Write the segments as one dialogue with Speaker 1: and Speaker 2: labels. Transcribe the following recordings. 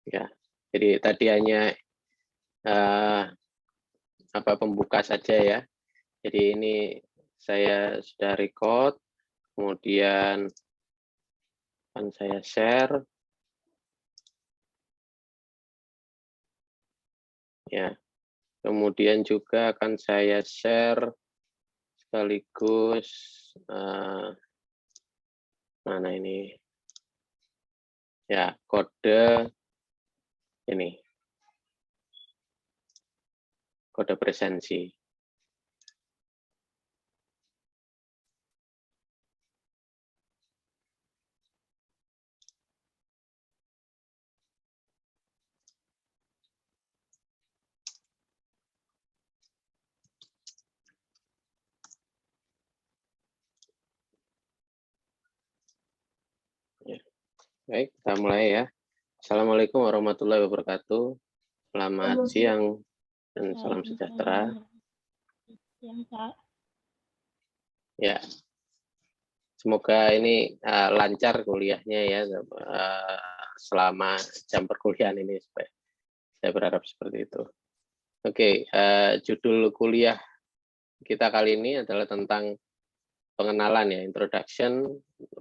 Speaker 1: Ya, jadi tadi hanya pembuka saja ya. Jadi ini saya sudah record, kemudian akan saya share. Ya, kemudian juga akan saya share sekaligus mana ini? Ya, kode ini. Kode presensi. Ya. Baik, kita mulai ya. Assalamualaikum warahmatullahi wabarakatuh. Selamat siang dan salam sejahtera. Ya, semoga ini lancar kuliahnya ya selama jam perkuliahan ini. Saya berharap seperti itu. Oke, judul kuliah kita kali ini adalah tentang pengenalan ya, introduction,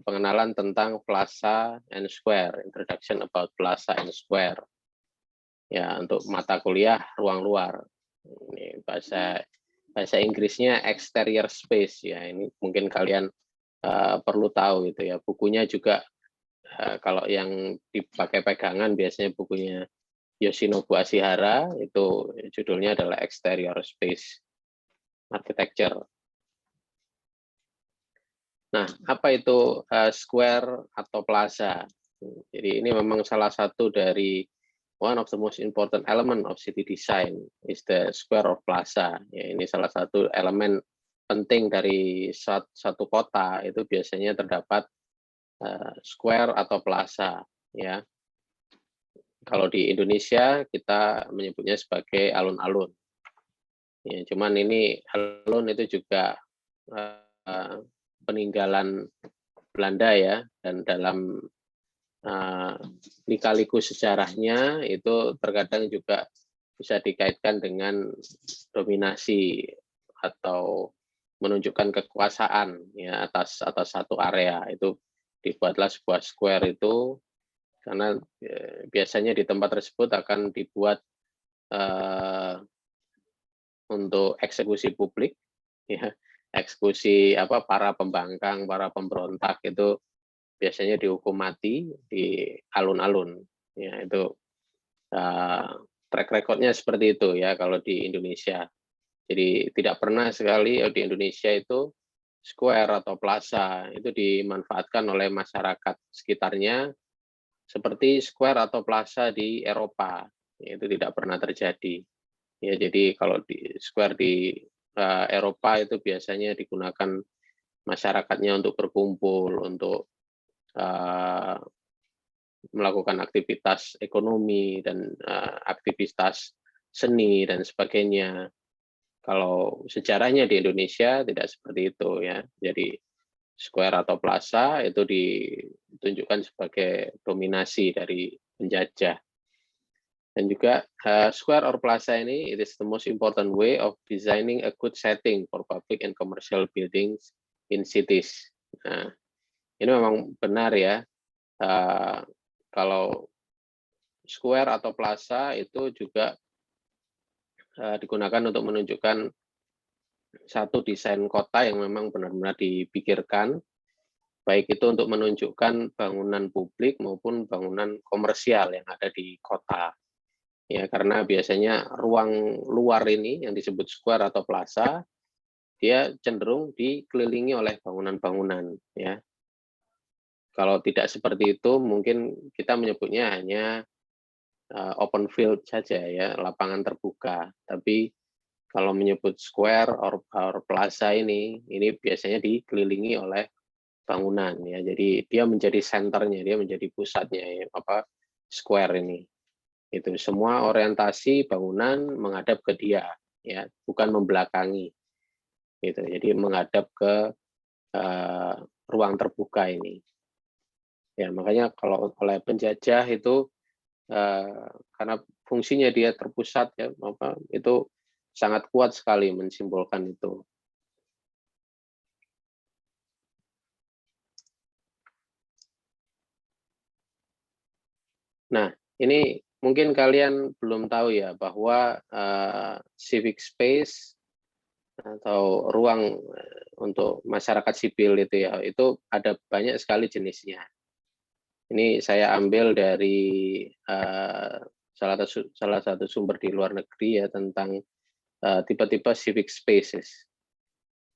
Speaker 1: pengenalan tentang plaza and square, introduction about plaza and square. Ya, untuk mata kuliah ruang luar. Ini bahasa Inggrisnya exterior space ya. Ini mungkin kalian perlu tahu gitu ya. Bukunya juga kalau yang dipakai pegangan biasanya bukunya Yoshinobu Ashihara, itu judulnya adalah Exterior Space Architecture. Nah, apa itu square atau plaza? Jadi ini memang salah satu dari one of the most important element of city design is the square or plaza. Ya, ini salah satu elemen penting dari satu kota, itu biasanya terdapat square atau plaza. Ya, kalau di Indonesia kita menyebutnya sebagai alun-alun. Ya, cuman ini alun itu juga peninggalan Belanda ya, dan dalam lika-liku sejarahnya itu terkadang juga bisa dikaitkan dengan dominasi atau menunjukkan kekuasaan ya atas satu area. Itu dibuatlah sebuah square itu karena biasanya di tempat tersebut akan dibuat untuk eksekusi publik ya, eksekusi para pembangkang, para pemberontak itu biasanya dihukum mati di alun-alun. Ya, itu track recordnya seperti itu ya kalau di Indonesia. Jadi tidak pernah sekali di Indonesia itu square atau plaza itu dimanfaatkan oleh masyarakat sekitarnya seperti square atau plaza di Eropa. Ya, itu tidak pernah terjadi. Ya, jadi kalau di square di Eropa itu biasanya digunakan masyarakatnya untuk berkumpul, untuk melakukan aktivitas ekonomi dan aktivitas seni dan sebagainya. Kalau sejarahnya di Indonesia tidak seperti itu ya. Jadi square atau plaza itu ditunjukkan sebagai dominasi dari penjajah. Dan juga square or plaza ini, it is the most important way of designing a good setting for public and commercial buildings in cities. Nah, ini memang benar ya. Kalau square atau plaza itu juga digunakan untuk menunjukkan satu desain kota yang memang benar-benar dipikirkan, baik itu untuk menunjukkan bangunan publik maupun bangunan komersial yang ada di kota. Ya, karena biasanya ruang luar ini yang disebut square atau plaza, dia cenderung dikelilingi oleh bangunan-bangunan. Ya, kalau tidak seperti itu, mungkin kita menyebutnya hanya open field saja ya, lapangan terbuka. Tapi kalau menyebut square or plaza ini biasanya dikelilingi oleh bangunan ya. Jadi dia menjadi senternya, dia menjadi pusatnya ya, square ini. Itu semua orientasi bangunan menghadap ke dia ya, bukan membelakangi. Gitu. Jadi menghadap ke ruang terbuka ini. Ya, makanya kalau oleh penjajah itu karena fungsinya dia terpusat ya, itu sangat kuat sekali mensimbolkan itu. Nah, ini mungkin kalian belum tahu ya bahwa civic space atau ruang untuk masyarakat sipil itu ya, itu ada banyak sekali jenisnya. Ini saya ambil dari salah satu sumber di luar negeri ya tentang tipe-tipe civic spaces.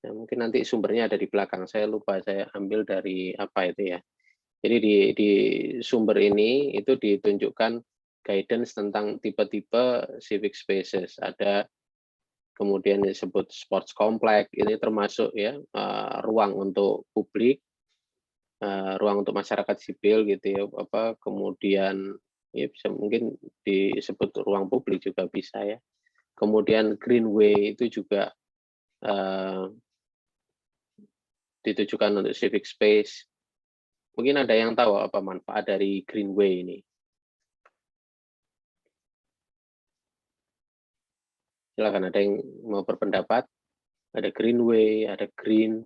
Speaker 1: Ya, mungkin nanti sumbernya ada di belakang. Saya lupa saya ambil dari apa itu ya. Jadi di sumber ini itu ditunjukkan guidance tentang tipe-tipe civic spaces. Ada kemudian disebut sports complex, ini termasuk ya ruang untuk publik, ruang untuk masyarakat sipil gitu ya. Kemudian ya bisa mungkin disebut ruang publik juga bisa ya. Kemudian greenway itu juga ditujukan untuk civic space. Mungkin ada yang tahu apa manfaat dari greenway ini? Silakan, ada yang mau berpendapat? Ada greenway, ada green.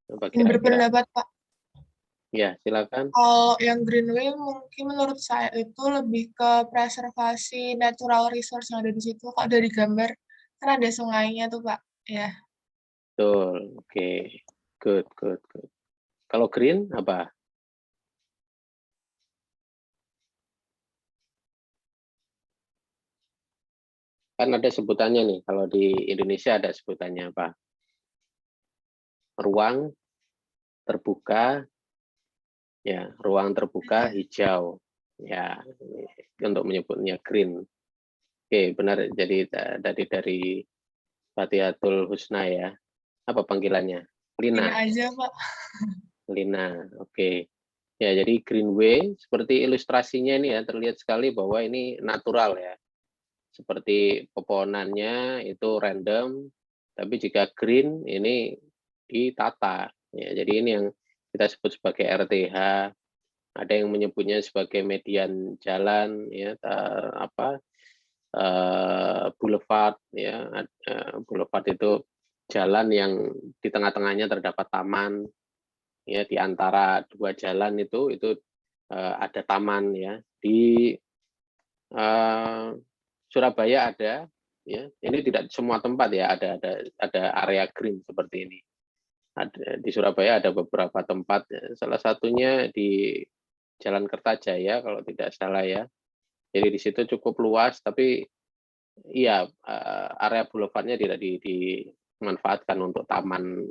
Speaker 1: Apa kira-kira?
Speaker 2: Berpendapat, Pak.
Speaker 1: Ya, silakan.
Speaker 2: Kalau yang greenway mungkin menurut saya itu lebih ke preservasi natural resource yang ada di situ. Kalau dari gambar kan ada sungainya tuh, Pak. Ya.
Speaker 1: Betul. Oke. Good, good, good. Kalau green apa? Kan ada sebutannya nih. Kalau di Indonesia ada sebutannya apa? Ruang terbuka, ya, ruang terbuka hijau. Ya, untuk menyebutnya green. Oke, benar. Jadi tadi dari Fatihatul Husna ya. Apa panggilannya?
Speaker 2: Ini
Speaker 1: Lina.
Speaker 2: aja, Pak.
Speaker 1: Lina. Oke. Ya, jadi greenway seperti ilustrasinya ini ya, terlihat sekali bahwa ini natural ya. Seperti pepohonannya itu random, tapi jika green ini ditata. Ya, jadi ini yang kita sebut sebagai RTH, ada yang menyebutnya sebagai median jalan ya, boulevard ya. Boulevard itu jalan yang di tengah-tengahnya terdapat taman ya, di antara dua jalan itu ada taman ya. Di Surabaya ada ya. Ini tidak semua tempat ya, ada area green seperti ini. Di Surabaya ada beberapa tempat, ya. Salah satunya di Jalan Kertajaya kalau tidak salah ya. Jadi di situ cukup luas, tapi iya area boulevardnya tidak dimanfaatkan untuk taman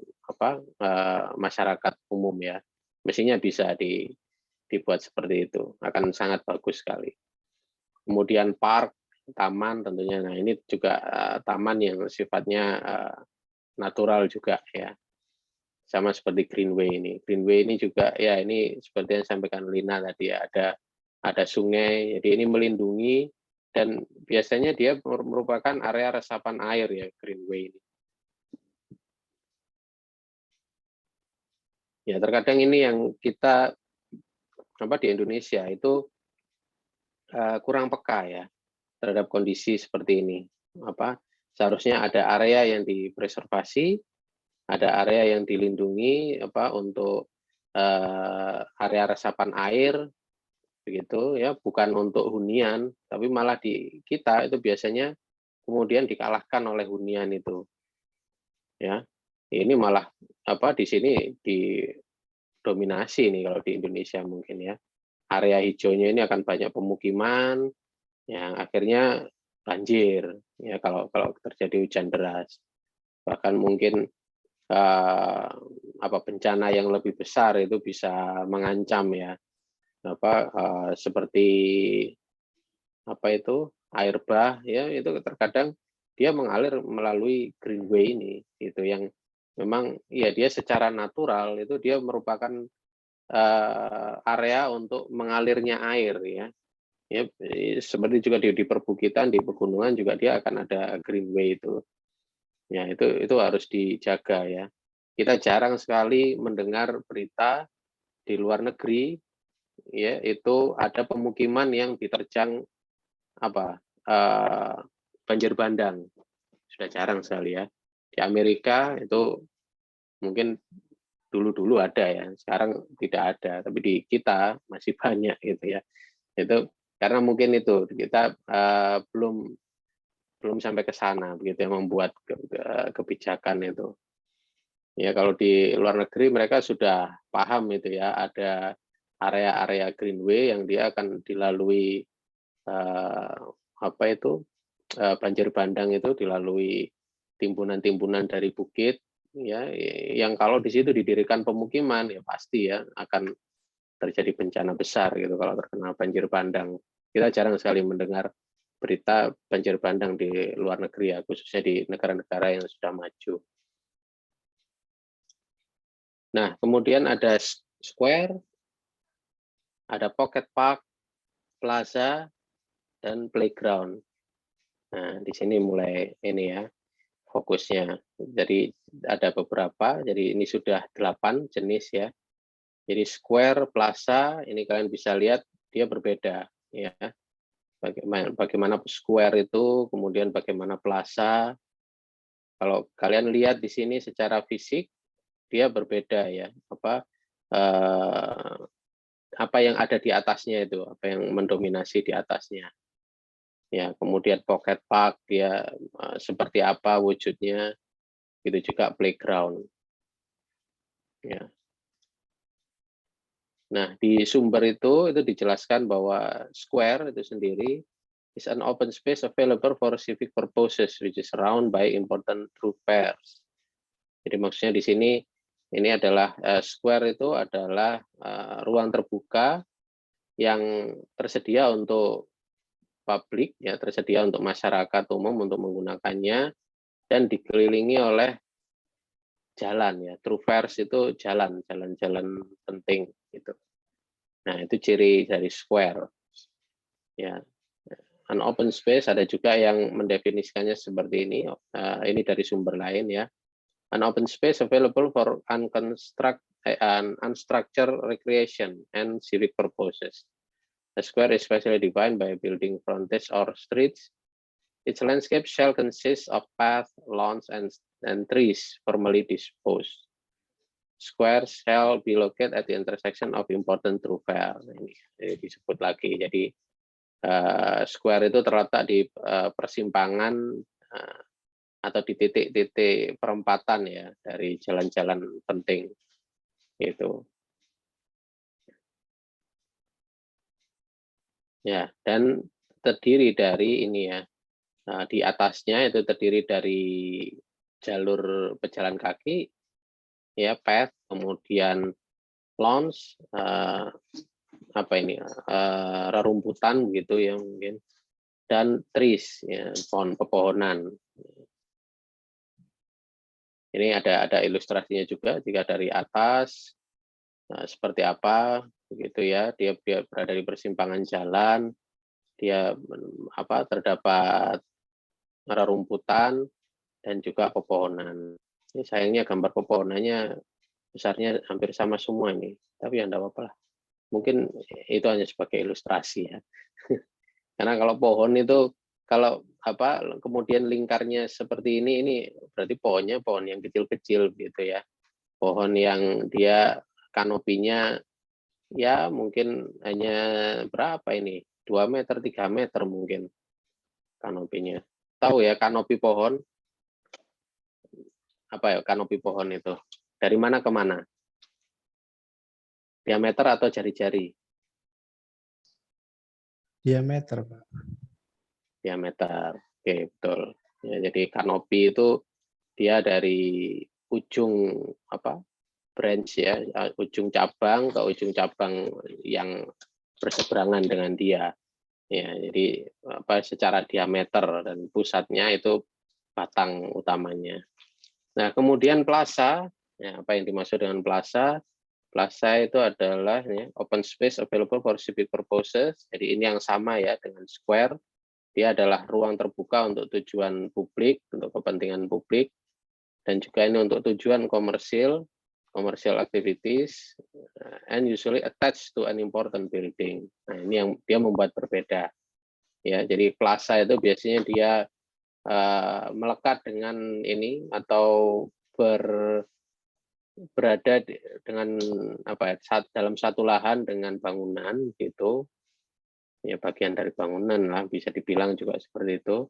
Speaker 1: masyarakat umum ya. Mestinya bisa dibuat seperti itu, akan sangat bagus sekali. Kemudian park, taman tentunya. Nah ini juga taman yang sifatnya natural juga ya. Sama seperti greenway ini. Greenway ini juga ya ini seperti yang disampaikan Lina tadi ya, ada sungai, jadi ini melindungi dan biasanya dia merupakan area resapan air ya greenway ini. Ya terkadang ini yang kita di Indonesia itu kurang peka ya terhadap kondisi seperti ini. Seharusnya ada area yang dipreservasi, ada area yang dilindungi untuk area resapan air begitu ya, bukan untuk hunian, tapi malah di kita itu biasanya kemudian dikalahkan oleh hunian itu. Ya. Ini malah di sini didominasi nih kalau di Indonesia mungkin ya. Area hijaunya ini akan banyak pemukiman yang akhirnya banjir ya kalau terjadi hujan deras. Bahkan mungkin bencana yang lebih besar itu bisa mengancam ya, seperti air bah ya, itu terkadang dia mengalir melalui greenway ini itu yang memang ya dia secara natural itu dia merupakan area untuk mengalirnya air ya. Ya, seperti juga di perbukitan, di pegunungan juga dia akan ada greenway itu. Ya, itu harus dijaga ya. Kita jarang sekali mendengar berita di luar negeri ya itu ada pemukiman yang diterjang banjir bandang. Sudah jarang sekali ya. Di Amerika itu mungkin dulu ada ya, sekarang tidak ada. Tapi di kita masih banyak gitu ya. Itu karena mungkin itu kita belum sampai ke sana begitu ya, membuat kebijakan itu. Ya kalau di luar negeri mereka sudah paham itu ya, ada area-area greenway yang dia akan dilalui banjir bandang itu dilalui timbunan-timbunan dari bukit ya, yang kalau di situ didirikan pemukiman ya pasti ya akan terjadi bencana besar gitu kalau terkena banjir bandang. Kita jarang sekali mendengar berita banjir bandang di luar negeri ya, khususnya di negara-negara yang sudah maju. Nah, kemudian ada square, ada pocket park, plaza, dan playground. Nah, di sini mulai ini ya, fokusnya. Jadi ada beberapa, jadi ini sudah 8 jenis ya. Jadi square, plaza, ini kalian bisa lihat dia berbeda ya. Bagaimana square itu, kemudian bagaimana plaza. Kalau kalian lihat di sini secara fisik, dia berbeda ya. Apa yang ada di atasnya itu, apa yang mendominasi di atasnya. Ya, kemudian pocket park dia seperti apa wujudnya, itu juga playground. Ya. Nah, di sumber itu dijelaskan bahwa square itu sendiri is an open space available for civic purposes which is surrounded by important thoroughfares. Jadi maksudnya di sini ini adalah square itu adalah ruang terbuka yang tersedia untuk publik ya, tersedia untuk masyarakat umum untuk menggunakannya dan dikelilingi oleh jalan ya. Thoroughfares itu jalan-jalan penting gitu. Nah, itu ciri dari square. Ya. An open space ada juga yang mendefinisikannya seperti ini. Ini dari sumber lain ya. An open space available for unstructured recreation and civic purposes. A square is specially defined by building frontage or streets. Its landscape shall consist of paths, lawns, and trees formally disposed. Squares shall be located at the intersection of important thoroughfare. Ini disebut lagi. Jadi square itu terletak di persimpangan atau di titik-titik perempatan ya dari jalan-jalan penting itu. Ya, dan terdiri dari ini ya. Di atasnya itu terdiri dari jalur pejalan kaki ya, path, kemudian lawns, rerumputan gitu ya mungkin, dan trees ya, pepohonan. Ini ada ilustrasinya juga jika dari atas seperti apa begitu ya, dia berada di persimpangan jalan, dia terdapat rerumputan dan juga pepohonan. Ini sayangnya gambar pepohonannya besarnya hampir sama semua ini, tapi ya enggak apa-apa lah. Mungkin itu hanya sebagai ilustrasi ya. Karena kalau pohon itu kalau kemudian lingkarnya seperti ini berarti pohonnya pohon yang kecil-kecil gitu ya. Pohon yang dia kanopinya ya mungkin hanya berapa ini? 2 meter, 3 meter mungkin kanopinya. Tahu ya kanopi pohon? Apa ya kanopi pohon itu? Dari mana ke mana? Diameter atau jari-jari?
Speaker 3: Diameter, Pak.
Speaker 1: Diameter. Oke, betul. Ya, jadi kanopi itu dia dari ujung branch ya, ujung cabang ke ujung cabang yang berseberangan dengan dia. Ya, jadi secara diameter dan pusatnya itu batang utamanya. Nah, kemudian plaza, ya, apa yang dimaksud dengan plaza? Plaza itu adalah ya, open space available for civic purposes. Jadi ini yang sama ya dengan square. Dia adalah ruang terbuka untuk tujuan publik, untuk kepentingan publik, dan juga ini untuk tujuan komersil, commercial activities, and usually attached to an important building. Nah, ini yang dia membuat berbeda. Ya, jadi plaza itu biasanya dia melekat dengan ini atau berada dengan apa ya, dalam satu lahan dengan bangunan gitu. Ya, bagian dari bangunan lah, bisa dibilang juga seperti itu.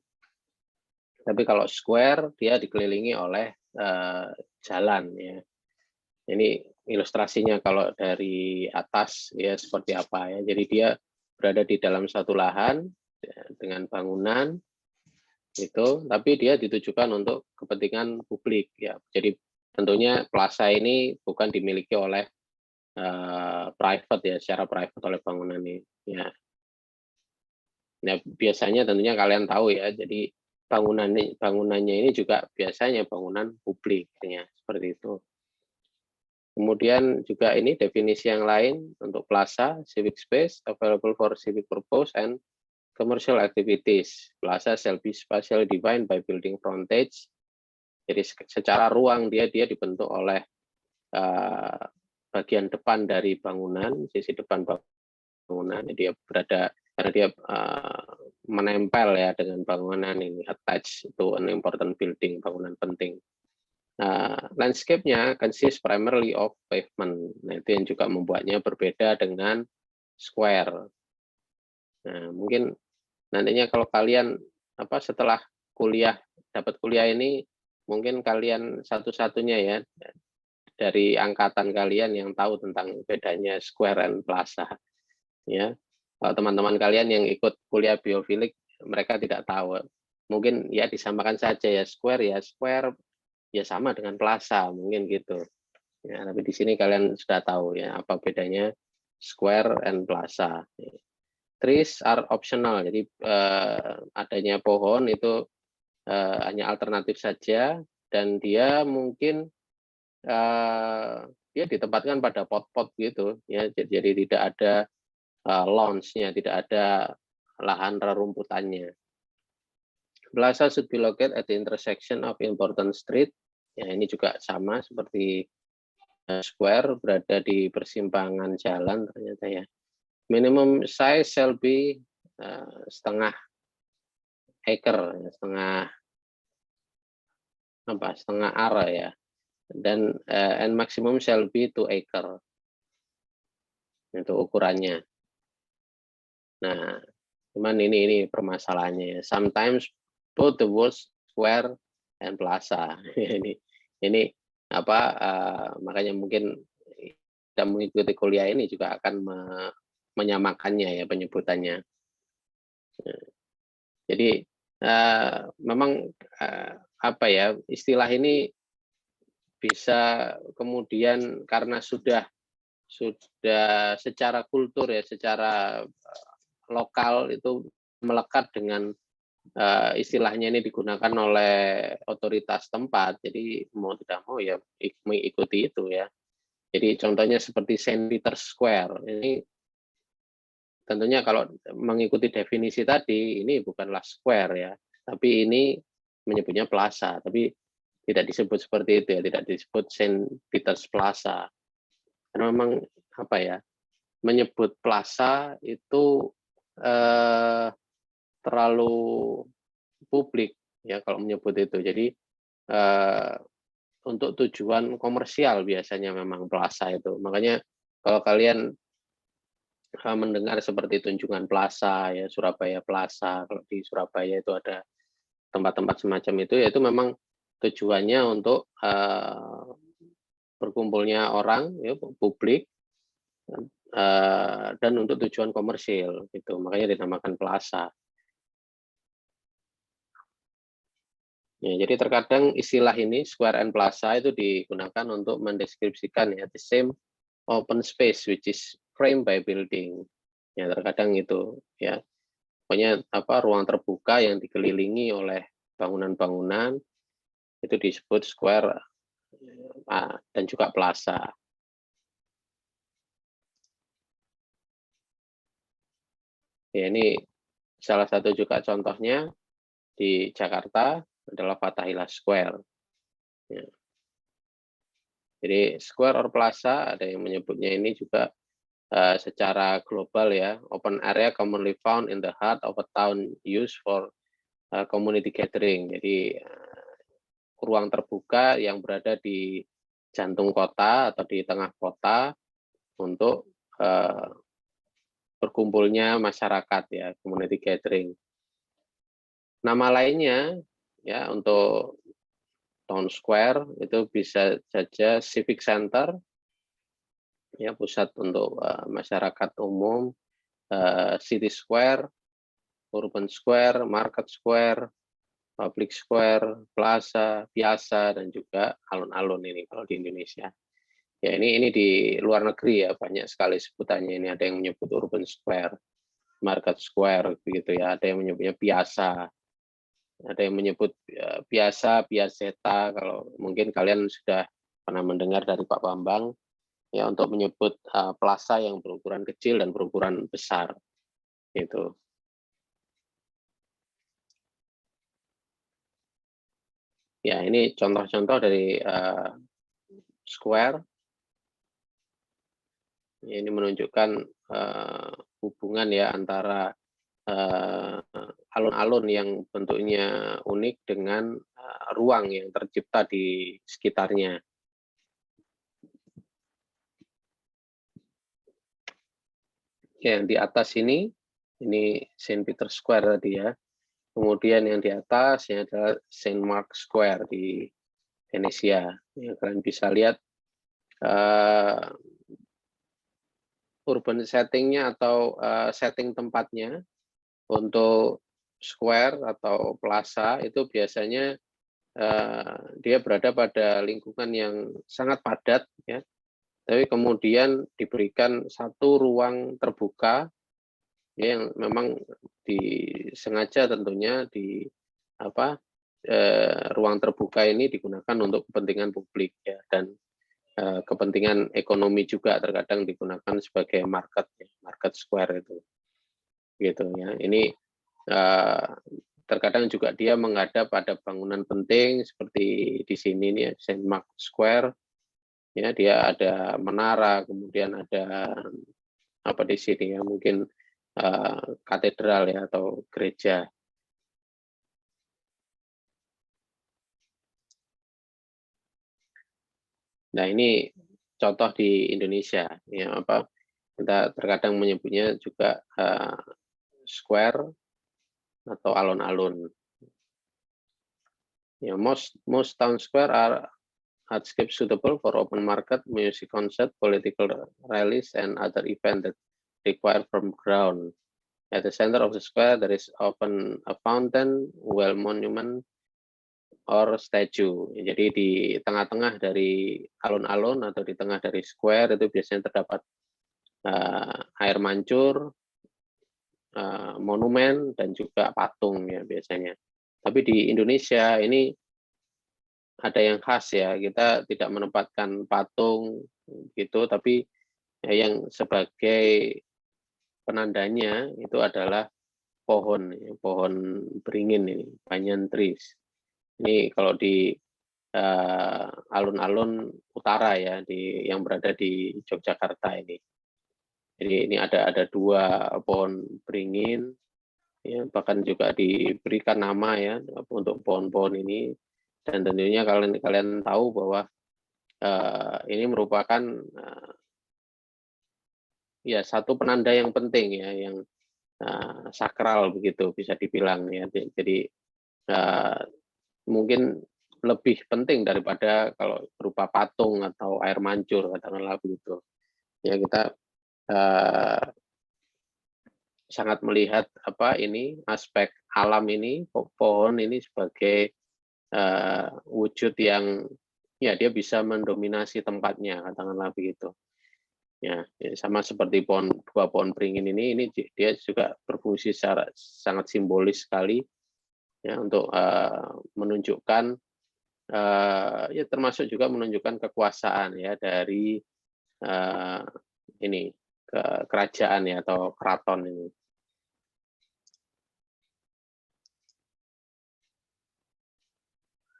Speaker 1: Tapi kalau square dia dikelilingi oleh jalan ya. Ini ilustrasinya kalau dari atas ya seperti apa ya. Jadi dia berada di dalam satu lahan ya, dengan bangunan itu, tapi dia ditujukan untuk kepentingan publik ya. Jadi tentunya plaza ini bukan dimiliki oleh private ya, secara private oleh bangunan ini ya. Nah, biasanya tentunya kalian tahu ya, jadi bangunannya ini juga biasanya bangunan publik ya, seperti itu. Kemudian juga ini definisi yang lain untuk plaza, civic space available for civic purpose and commercial activities. Plaza shall be spatially defined by building frontage. Jadi secara ruang dia dibentuk oleh bagian depan dari bangunan, sisi depan bangunan. Dia berada karena dia menempel ya dengan bangunan ini, attached to an important building, bangunan penting. Landscape-nya consist primarily of pavement. Nah, itu yang juga membuatnya berbeda dengan square. Nah, mungkin nantinya kalau kalian setelah dapat kuliah ini, mungkin kalian satu-satunya ya dari angkatan kalian yang tahu tentang bedanya square and plaza. Ya, kalau teman-teman kalian yang ikut kuliah biofilik, mereka tidak tahu. Mungkin ya disamakan saja ya square ya sama dengan plaza mungkin gitu. Ya, tapi di sini kalian sudah tahu ya apa bedanya square and plaza. Trees are optional, jadi adanya pohon itu hanya alternatif saja dan dia mungkin dia ditempatkan pada pot-pot gitu ya, jadi tidak ada launch-nya, tidak ada lahan rerumputannya. Plaza should be located at the intersection of important street. Ya, ini juga sama seperti square, berada di persimpangan jalan ternyata ya. Minimum size shall be setengah acre, setengah area ya. Dan and maximum shall be 2 acre. Itu ukurannya. Nah, cuman ini permasalahannya. Sometimes both the words square and plaza. ini makanya mungkin kita mengikuti kuliah ini juga akan menyamakannya ya penyebutannya. Jadi memang istilah ini bisa kemudian karena sudah secara kultur ya, secara lokal itu melekat dengan istilahnya ini digunakan oleh otoritas tempat, jadi mau tidak mau ya mengikuti itu ya. Jadi contohnya seperti Saint Peter's Square ini tentunya kalau mengikuti definisi tadi ini bukanlah square ya, tapi ini menyebutnya plaza, tapi tidak disebut seperti itu ya, tidak disebut Saint Peter's Plaza. Karena memang menyebut plaza itu terlalu publik ya kalau menyebut itu. Jadi untuk tujuan komersial biasanya memang plaza itu. Makanya kalau kalian mendengar seperti Tunjungan Plaza ya, Surabaya Plaza, kalau di Surabaya itu ada tempat-tempat semacam itu, yaitu memang tujuannya untuk berkumpulnya orang ya, publik dan untuk tujuan komersil gitu, makanya dinamakan plaza. Ya, jadi terkadang istilah ini square and plaza itu digunakan untuk mendeskripsikan ya the same open space which is framed by building. Ya, terkadang itu ya. Pokoknya ruang terbuka yang dikelilingi oleh bangunan-bangunan itu disebut square dan juga plaza. Ya, ini salah satu juga contohnya di Jakarta adalah Fathahillah Square. Ya. Jadi square or plaza ada yang menyebutnya ini juga secara global ya, open area commonly found in the heart of a town used for community gathering. Jadi ruang terbuka yang berada di jantung kota atau di tengah kota untuk berkumpulnya masyarakat ya, community gathering. Nama lainnya ya untuk town square itu bisa saja civic center, ya pusat untuk masyarakat umum, city square, urban square, market square, public square, plaza, piazza, dan juga alun-alun ini kalau di Indonesia. Ya ini di luar negeri ya banyak sekali sebutannya ini, ada yang menyebut urban square, market square begitu ya, ada yang menyebutnya piazza. Ada yang menyebut piazza, piazzetta, kalau mungkin kalian sudah pernah mendengar dari Pak Bambang, ya untuk menyebut plaza yang berukuran kecil dan berukuran besar. Gitu. Ya, ini contoh-contoh dari square. Ini menunjukkan hubungan ya antara alun-alun yang bentuknya unik dengan ruang yang tercipta di sekitarnya. Yang di atas ini Saint Peter Square tadi ya. Kemudian yang di atas ini adalah Saint Mark Square di Venesia. Ya, kalian bisa lihat urban settingnya atau setting tempatnya untuk square atau plaza itu biasanya dia berada pada lingkungan yang sangat padat ya, tapi kemudian diberikan satu ruang terbuka ya, yang memang disengaja tentunya di ruang terbuka ini digunakan untuk kepentingan publik ya, dan kepentingan ekonomi juga terkadang digunakan sebagai market ya, market square itu gitu ya. Ini terkadang juga dia menghadap pada bangunan penting seperti di sini nih, Saint Mark Square. Ya, dia ada menara, kemudian ada apa di sini ya, mungkin katedral ya atau gereja. Nah, ini contoh di Indonesia ya, apa kita terkadang menyebutnya juga square atau alun-alun. Ya, most town square are hardscape suitable for open market, music concert, political rallies, and other events that require firm ground. At the center of the square, there is often a fountain, well monument, or statue. Jadi di tengah-tengah dari alun-alun atau di tengah dari square itu biasanya terdapat air mancur, monumen, dan juga patung ya biasanya. Tapi di Indonesia ini ada yang khas ya, kita tidak menempatkan patung gitu, tapi yang sebagai penandanya itu adalah pohon, pohon beringin ini, banyan trees. Ini kalau di alun-alun utara ya, yang berada di Yogyakarta ini. Jadi ini ada 2 pohon beringin, ya, bahkan juga diberikan nama ya untuk pohon-pohon ini. Dan tentunya kalian tahu bahwa ini merupakan ya satu penanda yang penting ya, yang sakral begitu bisa dibilang ya. Jadi mungkin lebih penting daripada kalau berupa patung atau air mancur katakanlah begitu. Ya kita sangat melihat ini aspek alam ini, pohon ini sebagai wujud yang ya dia bisa mendominasi tempatnya katakanlah begitu. Ya, sama seperti 2 pohon beringin ini dia juga berfungsi secara sangat simbolis sekali ya untuk menunjukkan ya termasuk juga menunjukkan kekuasaan ya dari ini kerajaan ya atau keraton ini.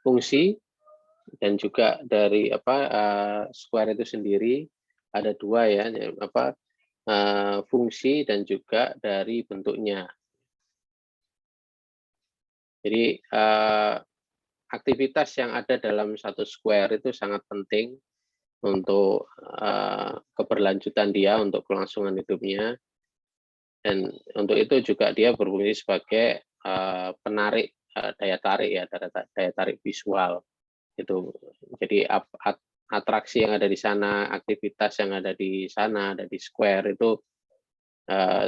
Speaker 1: Fungsi dan juga dari square itu sendiri ada dua ya, fungsi dan juga dari bentuknya. Jadi aktivitas yang ada dalam satu square itu sangat penting untuk keberlanjutan dia, untuk kelangsungan hidupnya, dan untuk itu juga dia berfungsi sebagai penarik daya tarik ya, daya tarik visual itu. Jadi atraksi yang ada di sana, aktivitas yang ada di sana, ada di square itu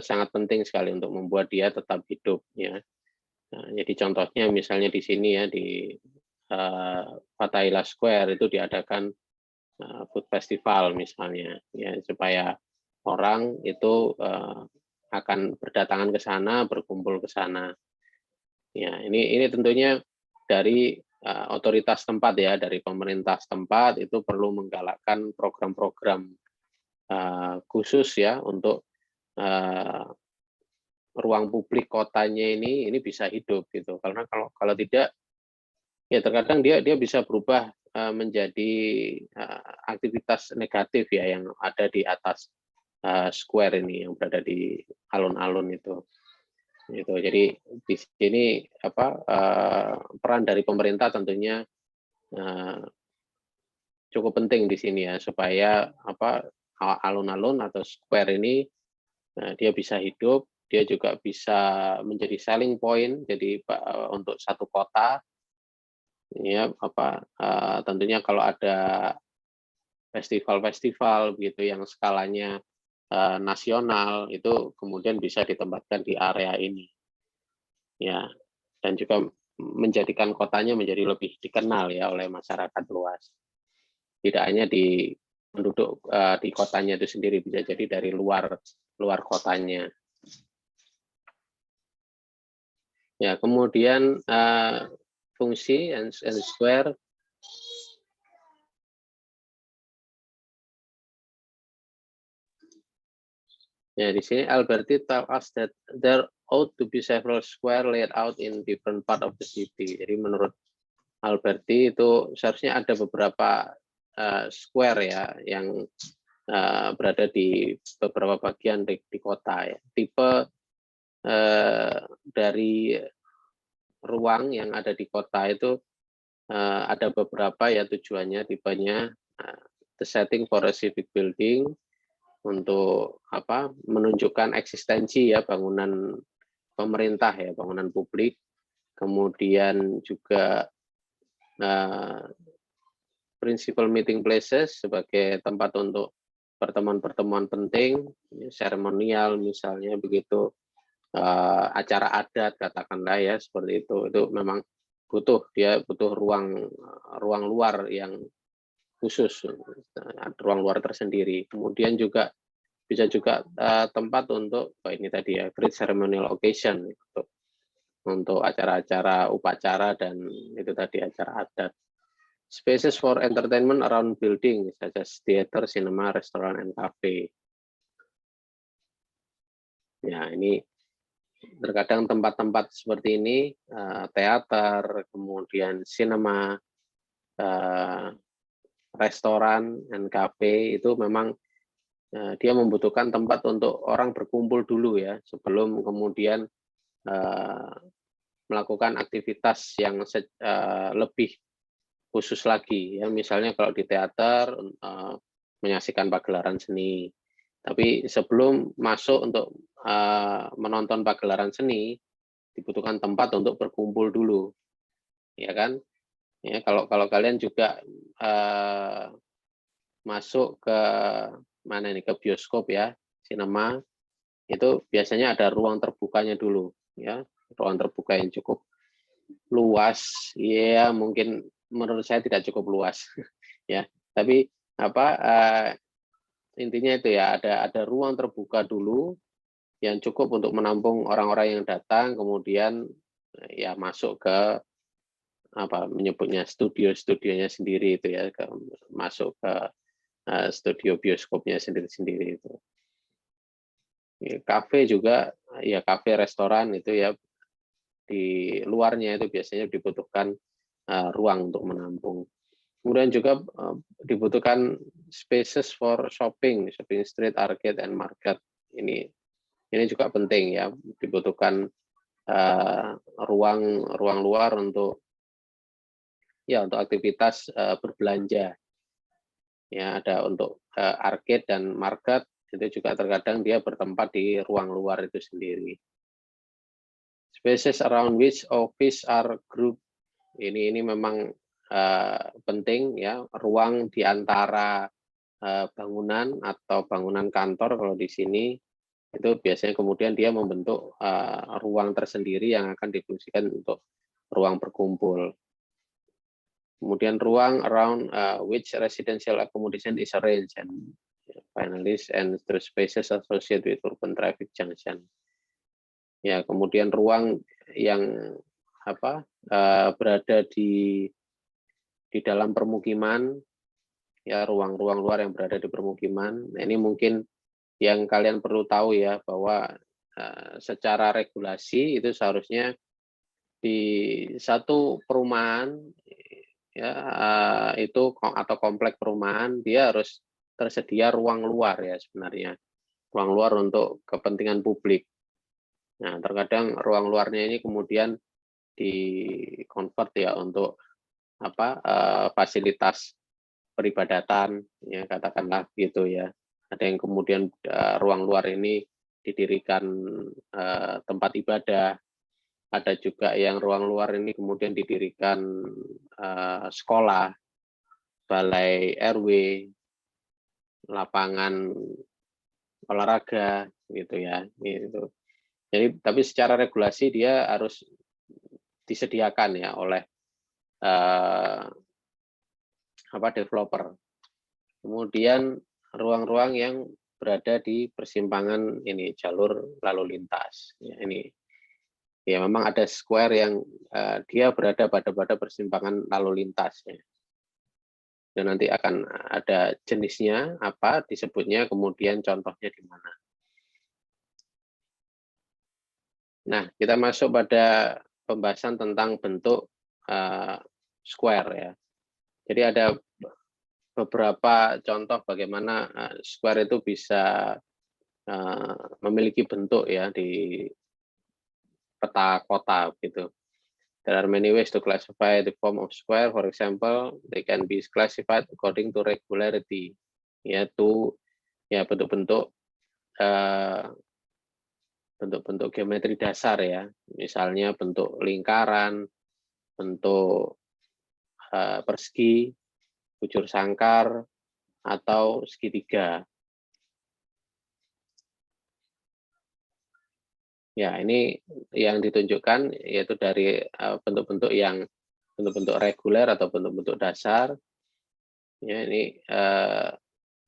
Speaker 1: sangat penting sekali untuk membuat dia tetap hidup ya. Nah, jadi contohnya misalnya di sini ya, di Fathaila Square itu diadakan food festival misalnya ya, supaya orang itu akan berdatangan ke sana, berkumpul ke sana. Ya, ini tentunya dari otoritas tempat ya, dari pemerintah setempat itu perlu menggalakkan program-program khusus ya untuk ruang publik kotanya ini bisa hidup gitu. Karena kalau tidak ya terkadang dia bisa berubah menjadi aktivitas negatif ya yang ada di atas square ini yang berada di alun-alun itu. Gitu. Jadi di sini peran dari pemerintah tentunya cukup penting di sini ya, supaya alun-alun atau square ini dia bisa hidup, dia juga bisa menjadi selling point jadi untuk satu kota ya, tentunya kalau ada festival-festival begitu yang skalanya nasional itu kemudian bisa ditempatkan di area ini ya, dan juga menjadikan kotanya menjadi lebih dikenal ya oleh masyarakat luas, tidak hanya di penduduk di kotanya itu sendiri, bisa jadi dari luar kotanya ya. Kemudian fungsi and square ya. Di sini Alberti tell us that there ought to be several square laid out in different part of the city. Jadi menurut Alberti itu seharusnya ada beberapa square ya yang berada di beberapa bagian di kota ya. Tipe dari ruang yang ada di kota itu ada beberapa ya tujuannya, tipenya the setting for a civic building, untuk menunjukkan eksistensi ya bangunan pemerintah ya, bangunan publik. Kemudian juga principal meeting places sebagai tempat untuk pertemuan-pertemuan penting, seremonial misalnya begitu, acara adat katakanlah ya, seperti itu memang dia butuh ruang luar yang khusus, ruang luar tersendiri. Kemudian juga bisa juga tempat untuk ini tadi ya, great ceremonial occasion untuk acara-acara upacara dan itu tadi acara adat. Spaces for entertainment around building such as theater, cinema, restaurant, and cafe. Ya, ini terkadang tempat-tempat seperti ini, teater, kemudian cinema, restoran, dan cafe itu memang dia membutuhkan tempat untuk orang berkumpul dulu ya, sebelum kemudian melakukan aktivitas yang lebih khusus lagi ya. Misalnya kalau di teater menyaksikan pagelaran seni, tapi sebelum masuk untuk menonton pagelaran seni dibutuhkan tempat untuk berkumpul dulu ya kan ya. Kalau kalian juga masuk ke mana ini, ke bioskop ya, sinema, itu biasanya ada ruang terbukanya dulu ya, ruang terbuka yang cukup luas ya, mungkin menurut saya tidak cukup luas ya, tapi intinya itu ya, ada ruang terbuka dulu yang cukup untuk menampung orang-orang yang datang, kemudian ya masuk ke menyebutnya studionya sendiri itu ya, masuk ke studio bioskopnya sendiri itu. Kafe juga ya, kafe restoran itu ya, di luarnya itu biasanya dibutuhkan ruang untuk menampung. Kemudian juga dibutuhkan spaces for shopping street, arcade, and market. Ini juga penting ya, dibutuhkan ruang luar untuk aktivitas berbelanja. Ya, ada untuk arcade dan market, itu juga terkadang dia bertempat di ruang luar itu sendiri. Spaces around which office are grouped. Ini memang penting ya, ruang di antara bangunan atau bangunan kantor kalau di sini itu biasanya kemudian dia membentuk ruang tersendiri yang akan difungsikan untuk ruang berkumpul. Kemudian ruang around which residential accommodation is arranged, and finally and through spaces associated with urban traffic junction. Ya, kemudian ruang yang berada di dalam permukiman, ya, ruang-ruang luar yang berada di permukiman. Nah, ini mungkin yang kalian perlu tahu ya, bahwa secara regulasi itu seharusnya di satu perumahan ya, itu atau komplek perumahan, dia harus tersedia ruang luar ya sebenarnya, ruang luar untuk kepentingan publik. Nah, terkadang ruang luarnya ini kemudian di-convert ya untuk fasilitas peribadatan, ya katakanlah gitu ya. Ada yang kemudian ruang luar ini didirikan tempat ibadah. Ada juga yang ruang luar ini kemudian didirikan sekolah, balai RW, lapangan olahraga, gitu ya. Gitu. Jadi, tapi secara regulasi dia harus disediakan ya oleh developer. Kemudian ruang-ruang yang berada di persimpangan ini jalur lalu lintas. Ya, ini ya memang ada square yang dia berada pada persimpangan lalu lintas ya. Dan nanti akan ada jenisnya apa, disebutnya, kemudian contohnya di mana. Nah, kita masuk pada pembahasan tentang bentuk square ya. Jadi ada beberapa contoh bagaimana square itu bisa memiliki bentuk ya di peta kota gitu. There are many ways to classify the form of square. For example, they can be classified according to regularity, yaitu ya bentuk-bentuk geometri dasar ya. Misalnya bentuk lingkaran, bentuk persegi, bujur sangkar, atau segitiga. Ya, ini yang ditunjukkan yaitu dari bentuk-bentuk reguler atau bentuk-bentuk dasar. Ya, ini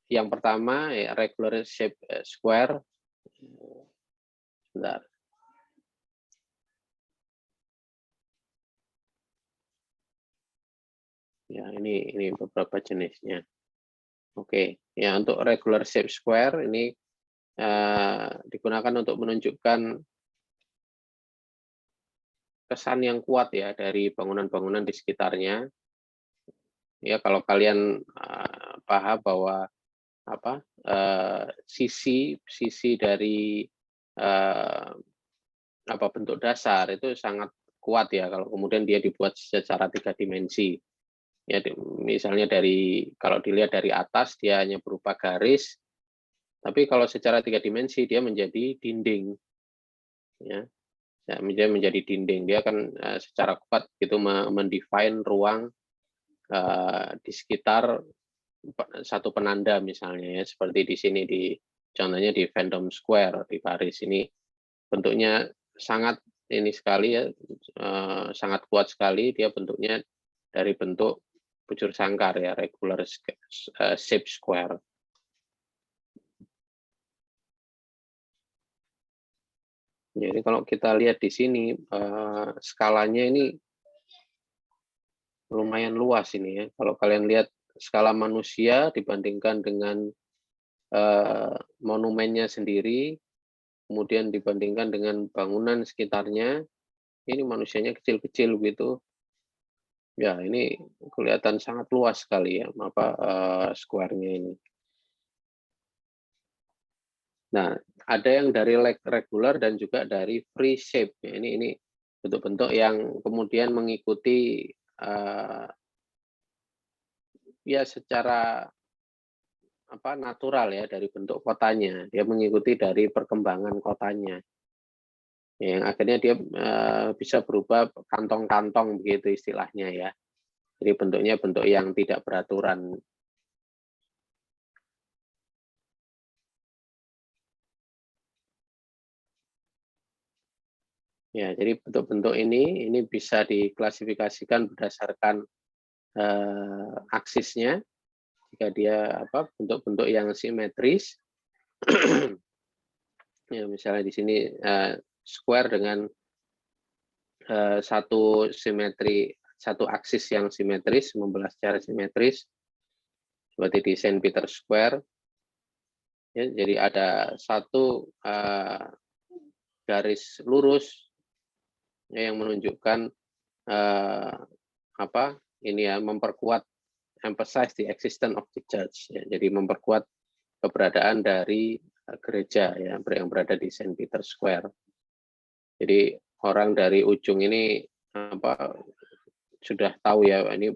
Speaker 1: yang pertama ya, regular shape square. Sebentar. Ya, ini beberapa jenisnya. Oke, ya untuk regular shape square ini digunakan untuk menunjukkan kesan yang kuat ya dari bangunan-bangunan di sekitarnya. Ya, kalau kalian paham bahwa sisi dari bentuk dasar itu sangat kuat ya kalau kemudian dia dibuat secara 3 dimensi. Ya, misalnya kalau dilihat dari atas dia hanya berupa garis, tapi kalau secara 3 dimensi dia menjadi dinding. Ya. Ya, menjadi dinding. Dia akan secara kuat itu mendefine ruang di sekitar satu penanda misalnya ya, seperti di sini contohnya di Vendôme Square di Paris ini bentuknya sangat ini sekali ya, sangat kuat sekali, dia bentuknya dari bentuk bujur sangkar ya, regular shape square. Jadi kalau kita lihat di sini skalanya ini lumayan luas ini ya. Kalau kalian lihat skala manusia dibandingkan dengan monumennya sendiri, kemudian dibandingkan dengan bangunan sekitarnya, ini manusianya kecil-kecil gitu. Ya, ini kelihatan sangat luas sekali ya, apa, square-nya ini. Nah, ada yang dari regular dan juga dari free shape. Ya, ini bentuk-bentuk yang kemudian mengikuti, ya secara apa, natural ya dari bentuk kotanya. Dia mengikuti dari perkembangan kotanya. Yang akhirnya dia, bisa berubah kantong-kantong begitu istilahnya ya. Jadi bentuknya bentuk yang tidak beraturan. Ya, jadi bentuk-bentuk ini bisa diklasifikasikan berdasarkan, aksisnya. Jika dia apa, bentuk-bentuk yang simetris, ya misalnya di sini, square dengan, satu aksis yang simetris, membelah secara simetris, seperti di Saint Peter Square. Ya, jadi ada satu, garis lurus ya, yang menunjukkan, apa, ini ya, memperkuat, emphasize the existence of the church ya. Jadi memperkuat keberadaan dari, gereja ya, yang berada di Saint Peter Square. Jadi orang dari ujung ini, apa, sudah tahu ya, ini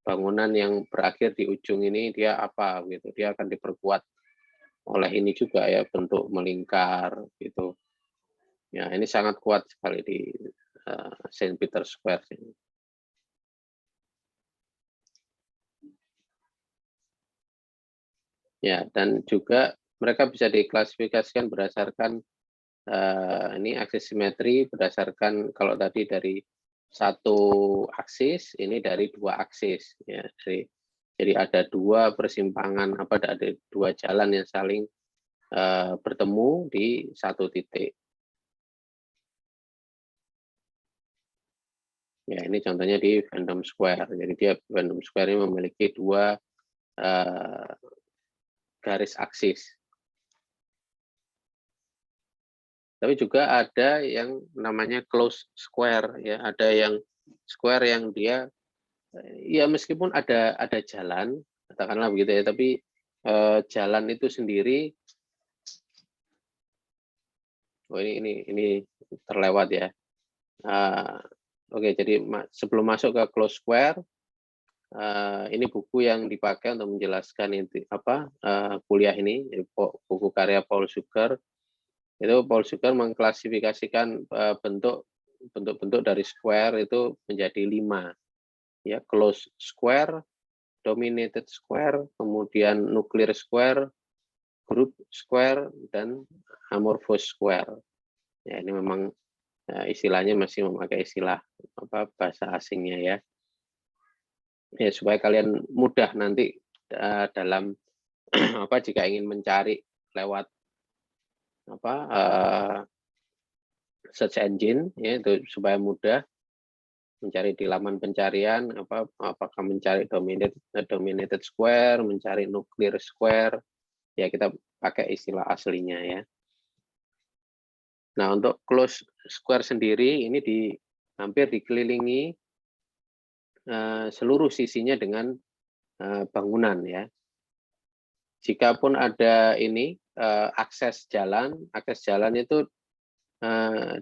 Speaker 1: bangunan yang berakhir di ujung ini dia apa gitu, dia akan diperkuat oleh ini juga ya, bentuk melingkar gitu. Ya, ini sangat kuat sekali di, Saint Peter Square ini. Ya, dan juga mereka bisa diklasifikasikan berdasarkan, ini aksis simetri berdasarkan kalau tadi dari satu aksis, ini dari dua aksis ya. Jadi ada dua persimpangan, apa, ada dua jalan yang saling, bertemu di satu titik. Ya, ini contohnya di Vendome Square. Jadi dia Vendome Square ini memiliki dua, garis aksis. Tapi juga ada yang namanya closed square ya, ada yang square yang dia, ya meskipun ada jalan, katakanlah begitu ya, tapi, jalan itu sendiri, oh ini terlewat ya. Oke, jadi sebelum masuk ke closed square, ini buku yang dipakai untuk menjelaskan inti apa, kuliah ini, buku karya Paul Sugar. Itu Paul Sugar mengklasifikasikan, bentuk-bentuk dari square itu menjadi 5, ya, closed square, dominated square, kemudian nuclear square, group square, dan amorphous square. Ya, ini memang, istilahnya masih memakai istilah apa, bahasa asingnya ya. Ya, supaya kalian mudah nanti, dalam apa, jika ingin mencari lewat apa, search engine ya, itu supaya mudah mencari di laman pencarian, apa, apakah mencari dominated square, mencari nuclear square, ya kita pakai istilah aslinya ya. Nah, untuk closed square sendiri ini hampir dikelilingi, seluruh sisinya dengan, bangunan ya. Jikapun ada ini, akses jalan itu,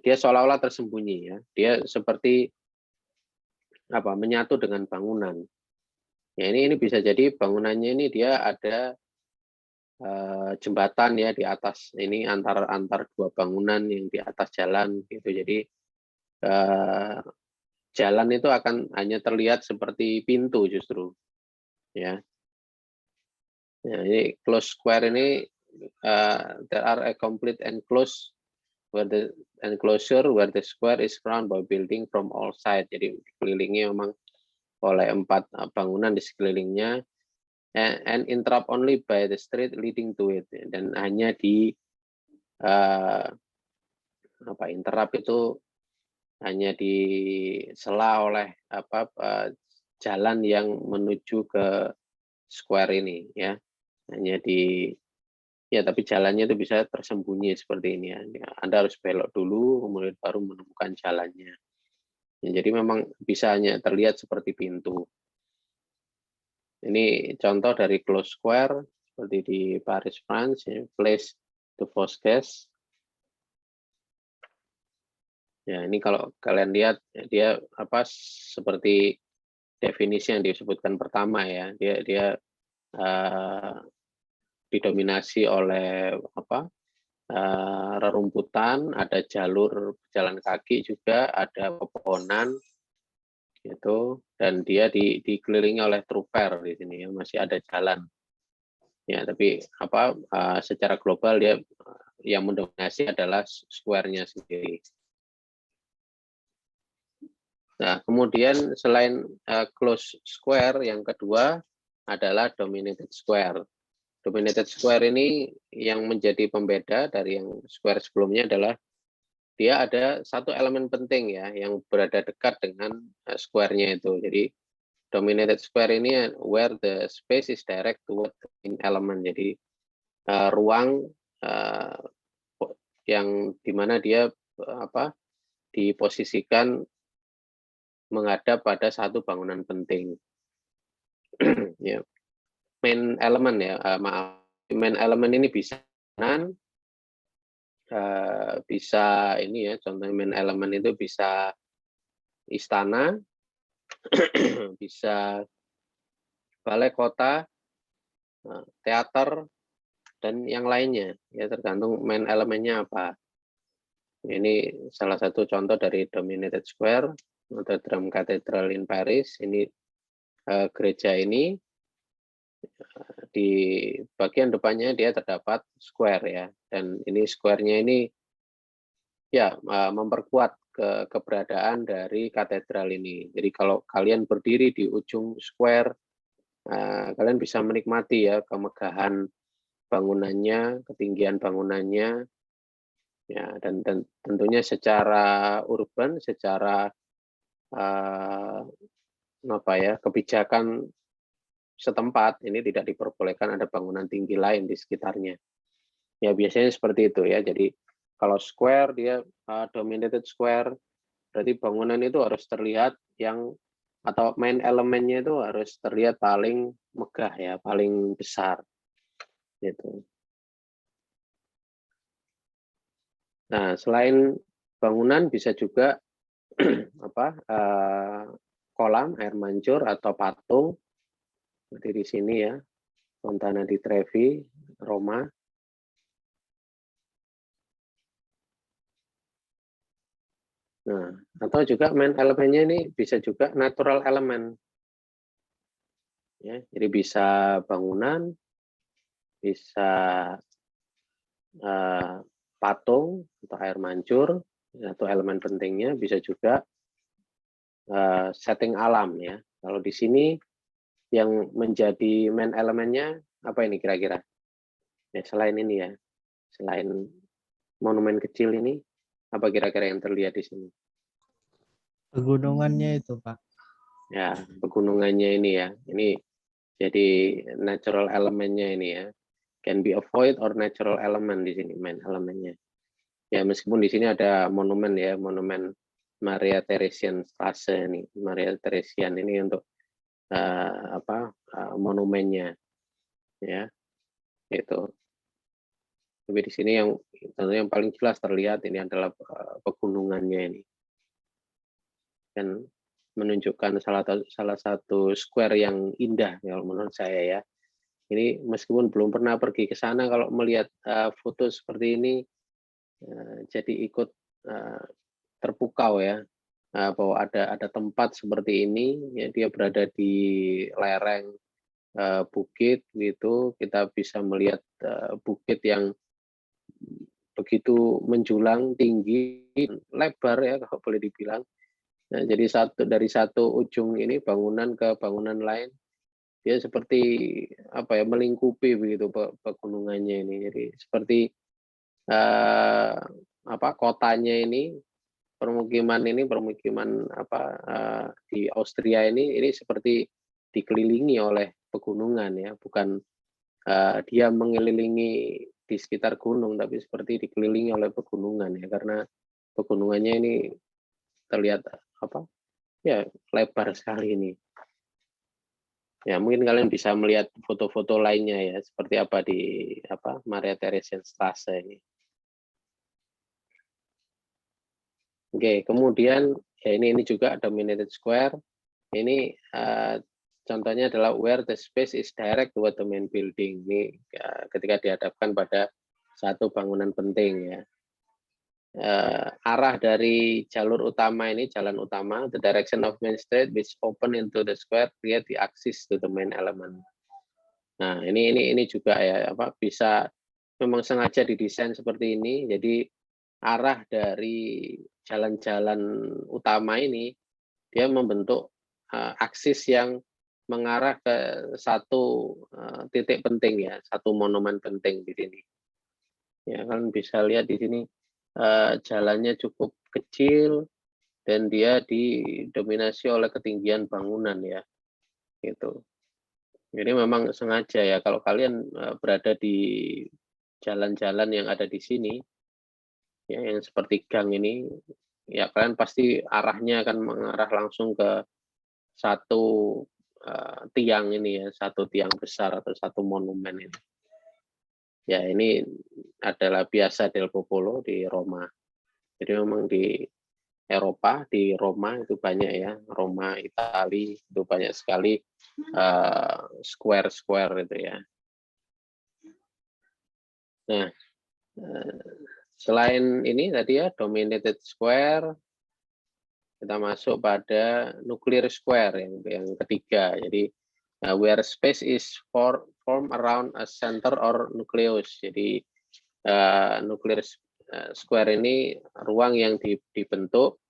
Speaker 1: dia seolah-olah tersembunyi ya. Dia seperti apa, menyatu dengan bangunan. Ya, ini bisa jadi bangunannya ini dia ada, jembatan ya di atas ini, antar dua bangunan yang di atas jalan gitu. Jadi, jalan itu akan hanya terlihat seperti pintu justru, ya. Ya, ini closed square ini, there are a complete enclosure where the square is surrounded by building from all sides. Jadi dikelilingi memang oleh 4, bangunan di sekelilingnya, and interrupt only by the street leading to it. Dan hanya di, apa, interrupt itu hanya disela oleh apa, jalan yang menuju ke square ini ya. Hanya ya, tapi jalannya itu bisa tersembunyi seperti ini ya. Anda harus belok dulu kemudian baru menemukan jalannya. Ya, jadi memang bisa hanya terlihat seperti pintu. Ini contoh dari closed square seperti di Paris, France, ya, Place de Vosges. Ya, ini kalau kalian lihat dia apa seperti definisi yang disebutkan pertama ya. Dia didominasi oleh apa? Rerumputan, ada jalur jalan kaki juga, ada pepohonan gitu, dan dia dikelilingi oleh truver di sini ya, masih ada jalan. Ya, tapi apa secara global dia yang mendominasi adalah square-nya sendiri. Nah, kemudian selain closed square, yang kedua adalah dominated square. Dominated square ini yang menjadi pembeda dari yang square sebelumnya adalah dia ada satu elemen penting ya yang berada dekat dengan square-nya itu. Jadi dominated square ini where the space is direct toward the main element. Jadi ruang yang dimana dia diposisikan menghadap pada satu bangunan penting. Ya. Main element ya, maaf. Main element ini bisa bisa ini ya, contohnya main element itu bisa istana, bisa balai kota, teater, dan yang lainnya. Ya tergantung main elemennya apa. Ini salah satu contoh dari dominated square, Notre-Dame Cathedral in Paris. Ini gereja ini di bagian depannya dia terdapat square ya, dan ini square-nya ini ya memperkuat keberadaan dari katedral ini. Jadi kalau kalian berdiri di ujung square, kalian bisa menikmati ya kemegahan bangunannya, ketinggian bangunannya, ya, dan tentunya secara urban, secara apa ya, kebijakan setempat ini tidak diperbolehkan ada bangunan tinggi lain di sekitarnya. Ya biasanya seperti itu ya. Jadi kalau square dia dominated square, berarti bangunan itu harus terlihat yang atau main elemennya itu harus terlihat paling megah ya, paling besar gitu. Nah, selain bangunan bisa juga apa kolam air mancur atau patung seperti di sini ya, Fontana di Trevi, Roma. Nah, atau juga main elemennya ini bisa juga natural element. Ya, jadi bisa bangunan, bisa patung atau air mancur, atau elemen pentingnya bisa juga setting alam ya. Kalau di sini yang menjadi main elemennya apa ini kira-kira? Ya, selain ini ya, selain monumen kecil ini, apa kira-kira yang terlihat di sini?
Speaker 3: Pegunungannya itu, Pak.
Speaker 1: Ya, pegunungannya ini ya. Ini jadi natural elemennya ini ya. Can be a void or natural element di sini main elemennya. Ya meskipun di sini ada monumen ya, monumen Maria Theresian Straße ini, Maria Theresian ini untuk monumennya ya, itu. Tapi di sini yang tentunya yang paling jelas terlihat ini adalah pegunungannya ini, dan menunjukkan salah satu square yang indah kalau menurut saya ya. Ini meskipun belum pernah pergi ke sana, kalau melihat foto seperti ini jadi ikut terpukau ya, bahwa ada tempat seperti ini ya, dia berada di lereng bukit gitu, kita bisa melihat bukit yang begitu menjulang tinggi, lebar ya kalau boleh dibilang. Nah, jadi dari satu ujung ini bangunan ke bangunan lain, dia seperti apa ya, melingkupi begitu pegunungannya ini. Jadi seperti kotanya ini, permukiman di Austria ini seperti dikelilingi oleh pegunungan ya, bukan dia mengelilingi di sekitar gunung, tapi seperti dikelilingi oleh pegunungan ya, karena pegunungannya ini terlihat apa ya lebar sekali ini. Ya mungkin kalian bisa melihat foto-foto lainnya ya seperti apa di Maria Theresienstraße ini. Oke, kemudian ya ini juga dominated square. Ini contohnya adalah where the space is direct toward the main building. Ini ketika dihadapkan pada satu bangunan penting ya. Arah dari jalur utama ini, jalan utama, the direction of main street which open into the square create the access to the main element. Nah, ini juga ya bisa memang sengaja didesain seperti ini. Jadi arah dari jalan-jalan utama ini dia membentuk aksis yang mengarah ke satu titik penting ya, satu monumen penting di sini. Ya kan bisa lihat di sini jalannya cukup kecil dan dia didominasi oleh ketinggian bangunan ya, gitu. Jadi memang sengaja ya kalau kalian berada di jalan-jalan yang ada di sini, ya yang seperti gang ini, ya kalian pasti arahnya akan mengarah langsung ke satu tiang ini ya, satu tiang besar atau satu monumen ini. Ya ini adalah Piazza del Popolo di Roma. Jadi memang di Eropa, di Roma itu banyak ya, Roma, Italia itu banyak sekali square-square itu ya. Nah, selain ini tadi ya dominated square, kita masuk pada nuclear square yang ketiga. Jadi where space is form around a center or nucleus. Jadi nuclear square ini ruang yang dibentuk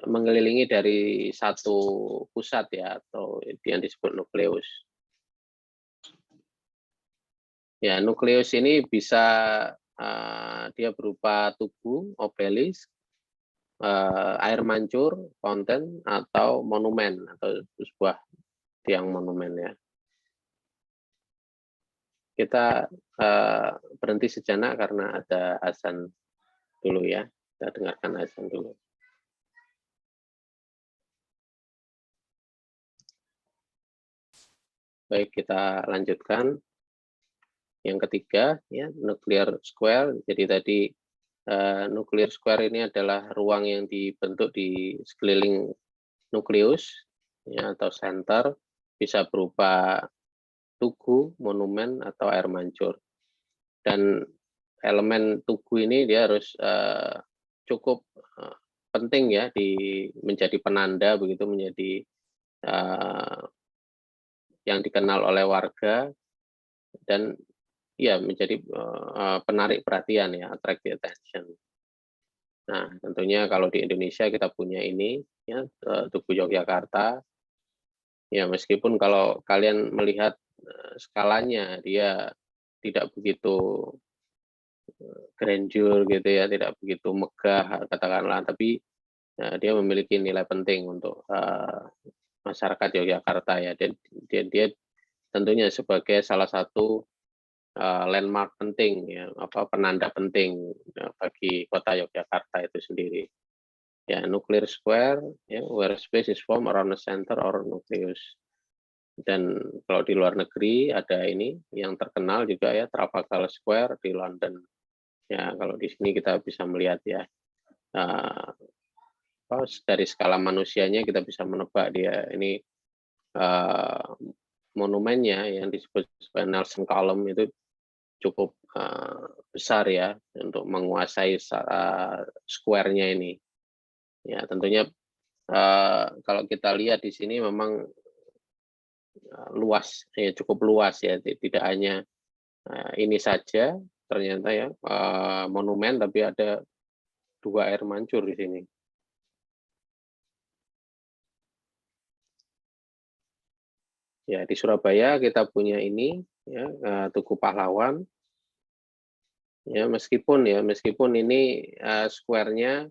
Speaker 1: mengelilingi dari satu pusat ya, atau yang disebut nukleus. Ya, nukleus ini bisa dia berupa tugu, obelisk, air mancur, fountain, atau monumen atau sebuah tiang monumen ya. Kita berhenti sejenak karena ada azan dulu ya. Kita dengarkan azan dulu. Baik, kita lanjutkan. Yang ketiga, ya, nuclear square. Jadi tadi nuclear square ini adalah ruang yang dibentuk di sekeliling nukleus ya, atau center, bisa berupa tugu, monumen, atau air mancur. Dan elemen tugu ini dia harus cukup penting ya menjadi penanda begitu, menjadi yang dikenal oleh warga dan ya menjadi penarik perhatian ya, attract the attention. Nah, tentunya kalau di Indonesia kita punya ini ya, Tugu Yogyakarta. Ya, meskipun kalau kalian melihat skalanya dia tidak begitu grandeur gitu ya, tidak begitu megah katakanlah, tapi dia memiliki nilai penting untuk masyarakat Yogyakarta ya. Dia tentunya sebagai salah satu landmark penting ya, penanda penting bagi kota Yogyakarta itu sendiri. Ya, nuclear square ya, where space is formed around the center or nucleus. Dan kalau di luar negeri ada ini yang terkenal juga ya, Trafalgar Square di London. Ya, kalau di sini kita bisa melihat ya, dari skala manusianya kita bisa menebak dia ini monumennya yang disebut sebagai Nelson Column itu cukup besar ya untuk menguasai square-nya ini. Ya, tentunya kalau kita lihat di sini memang luas, ya cukup luas ya, tidak hanya ini saja ternyata ya monumen, tapi ada 2 air mancur di sini. Ya, di Surabaya kita punya ini ya, Tugu Pahlawan. Ya, meskipun ini square-nya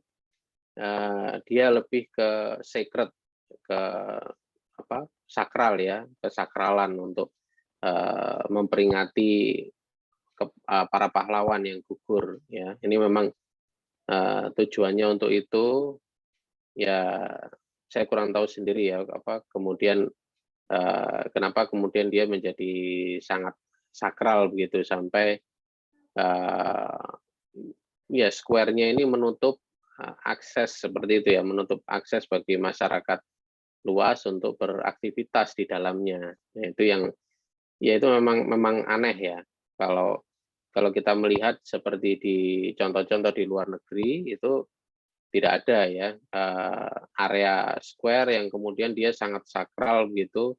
Speaker 1: dia lebih ke sacred, ke sakral ya, kesakralan untuk memperingati para pahlawan yang gugur ya. Ini memang tujuannya untuk itu ya saya kurang tahu sendiri ya, apa kemudian, kenapa kemudian dia menjadi sangat sakral begitu sampai, eee, ya square-nya ini menutup, akses seperti itu ya, menutup akses bagi masyarakat luas untuk beraktivitas di dalamnya. Nah itu yang ya itu memang memang aneh ya, kalau kalau kita melihat seperti di contoh-contoh di luar negeri itu tidak ada ya, area square yang kemudian dia sangat sakral gitu,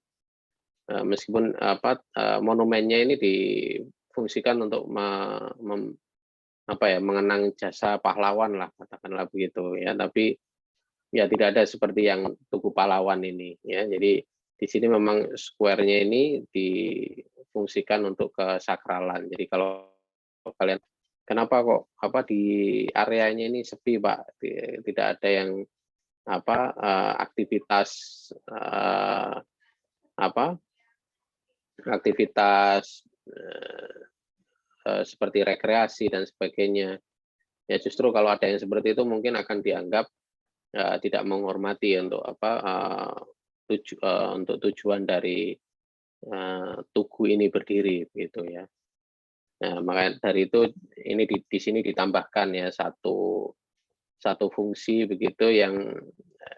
Speaker 1: meskipun apa, monumennya ini difungsikan untuk apa ya, mengenang jasa pahlawan lah, katakanlah begitu ya. Tapi ya tidak ada seperti yang Tugu Pahlawan ini ya. Jadi di sini memang square-nya ini difungsikan untuk kesakralan. Jadi kalau kalian, kenapa kok apa di areanya ini sepi Pak, tidak ada yang apa, aktivitas, apa, aktivitas, seperti rekreasi dan sebagainya. Ya justru kalau ada yang seperti itu mungkin akan dianggap, tidak menghormati untuk apa, untuk tujuan dari, tugu ini berdiri gitu ya. Nah, makanya dari itu ini di sini ditambahkan ya satu satu fungsi begitu yang,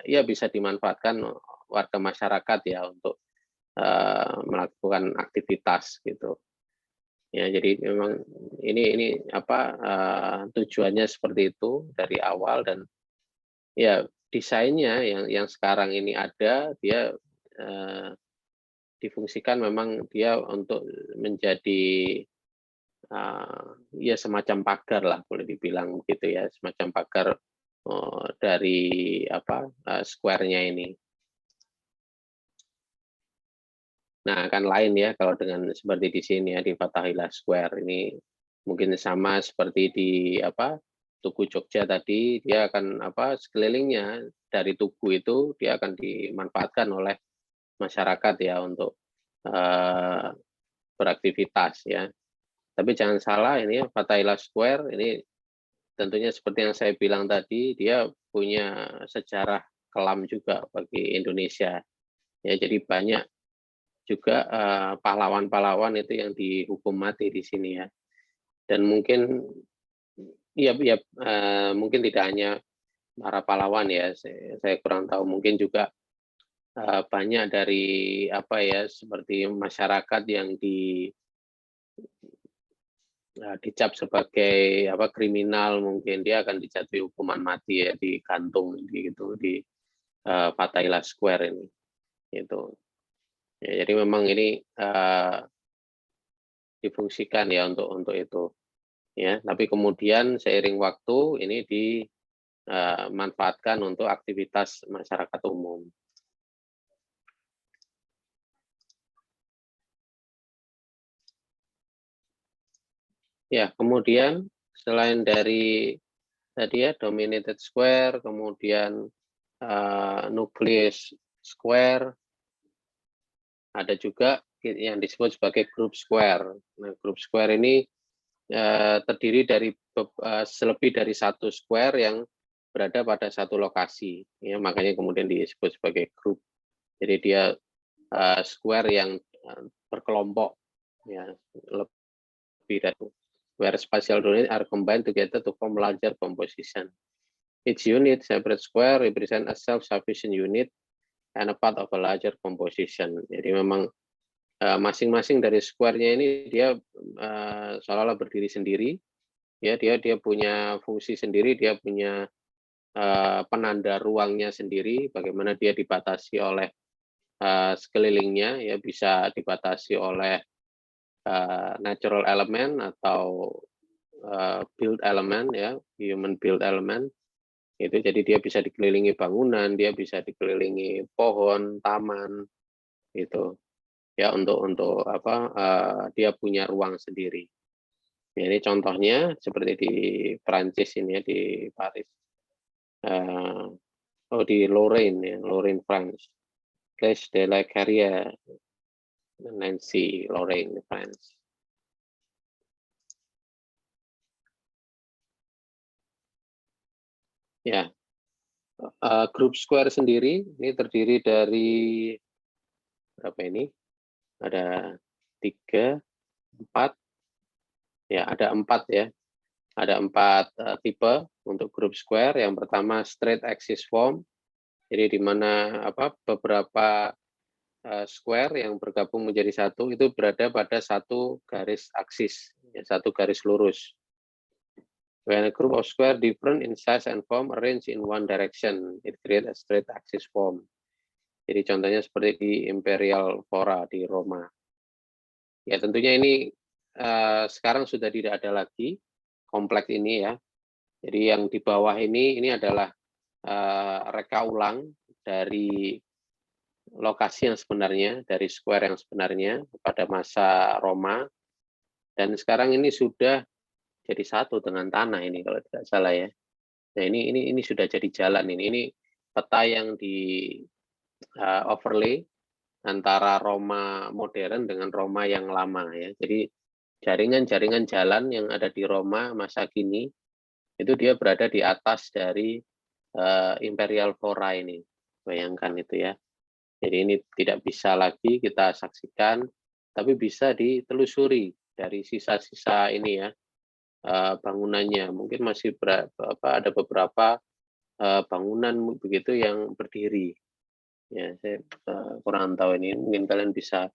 Speaker 1: ya bisa dimanfaatkan warga masyarakat ya untuk, melakukan aktivitas gitu. Ya jadi memang ini apa, tujuannya seperti itu dari awal dan ya desainnya yang sekarang ini ada dia, eee, difungsikan memang dia untuk menjadi, ya semacam pagar lah boleh dibilang begitu ya, semacam pagar, dari apa, square-nya ini. Nah, kan lain ya kalau dengan seperti di sini ya, di Fathahillah Square ini mungkin sama seperti di apa, Tugu Jogja tadi, dia akan apa, sekelilingnya dari tugu itu dia akan dimanfaatkan oleh masyarakat ya untuk, eee, beraktivitas ya. Tapi jangan salah ini ya, Fathahillah Square ini tentunya seperti yang saya bilang tadi, dia punya sejarah kelam juga bagi Indonesia. Ya, jadi banyak juga, pahlawan-pahlawan itu yang dihukum mati di sini ya. Dan mungkin ya, mungkin tidak hanya para pahlawan ya, saya kurang tahu, mungkin juga, banyak dari apa ya, seperti masyarakat yang dicap sebagai apa, kriminal mungkin, dia akan dijatuhi hukuman mati ya, digantung gitu di, Fathahillah Square ini, gitu. Ya jadi memang ini, difungsikan ya untuk itu. Ya, tapi kemudian seiring waktu ini dimanfaatkan untuk aktivitas masyarakat umum. Ya, kemudian selain dari tadi ya dominated square, kemudian, nucleus square, ada juga yang disebut sebagai group square. Nah, group square ini, terdiri dari selebih dari satu square yang berada pada satu lokasi, ya makanya kemudian disebut sebagai group. Jadi dia, square yang, berkelompok, ya lebih dari where spatial units are combined together to form larger composition. Each unit, separate square, represent a self-sufficient unit and a part of a larger composition. Jadi memang, masing-masing dari square-nya ini dia, seolah-olah berdiri sendiri, ya dia punya fungsi sendiri, dia punya, penanda ruangnya sendiri, bagaimana dia dibatasi oleh, sekelilingnya, ya bisa dibatasi oleh, natural element atau, build element ya, human build element, itu jadi dia bisa dikelilingi bangunan, dia bisa dikelilingi pohon, taman, gitu. Ya untuk apa, dia punya ruang sendiri. Ya ini contohnya seperti di Perancis ini ya, di Paris. Oh di Lorraine ya, Lorraine, France. Place de la Carrière, Nancy, Lorraine, France. Ya, Group square sendiri ini terdiri dari berapa ini? Ada 3, 4, ya ada 4 ya. Ada 4 tipe untuk group square. Yang pertama straight axis form, jadi di mana beberapa square yang bergabung menjadi satu itu berada pada satu garis aksis, ya, satu garis lurus. When a group of square different in size and form arranged in one direction, it creates a straight axis form. Jadi contohnya seperti di Imperial Fora di Roma. Ya tentunya ini sekarang sudah tidak ada lagi kompleks ini ya. Jadi yang di bawah ini adalah reka ulang dari lokasi yang sebenarnya, dari square yang sebenarnya pada masa Roma. Dan sekarang ini sudah jadi satu dengan tanah ini kalau tidak salah ya. Nah ini sudah jadi jalan ini. Ini peta yang di overlay antara Roma modern dengan Roma yang lama ya. Jadi jaringan-jaringan jalan yang ada di Roma masa kini itu dia berada di atas dari Imperial Fora ini. Bayangkan itu ya. Jadi ini tidak bisa lagi kita saksikan, tapi bisa ditelusuri dari sisa-sisa ini ya. Bangunannya mungkin masih ada beberapa bangunan begitu yang berdiri ya. Saya kurang tahu ini, mungkin kalian bisa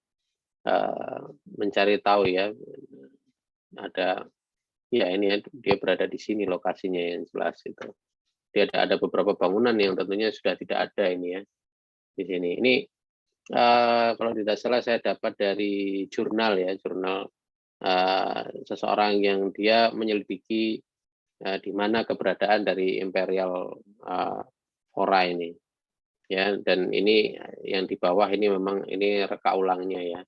Speaker 1: mencari tahu ya. Ada ya ini ya, dia berada di sini lokasinya yang jelas itu. Dia ada beberapa bangunan yang tentunya sudah tidak ada ini ya di sini. Ini kalau tidak salah saya dapat dari jurnal ya, jurnal seseorang yang dia menyelidiki di mana keberadaan dari Imperial Fora ini ya. Dan ini yang di bawah ini memang ini reka ulangnya ya,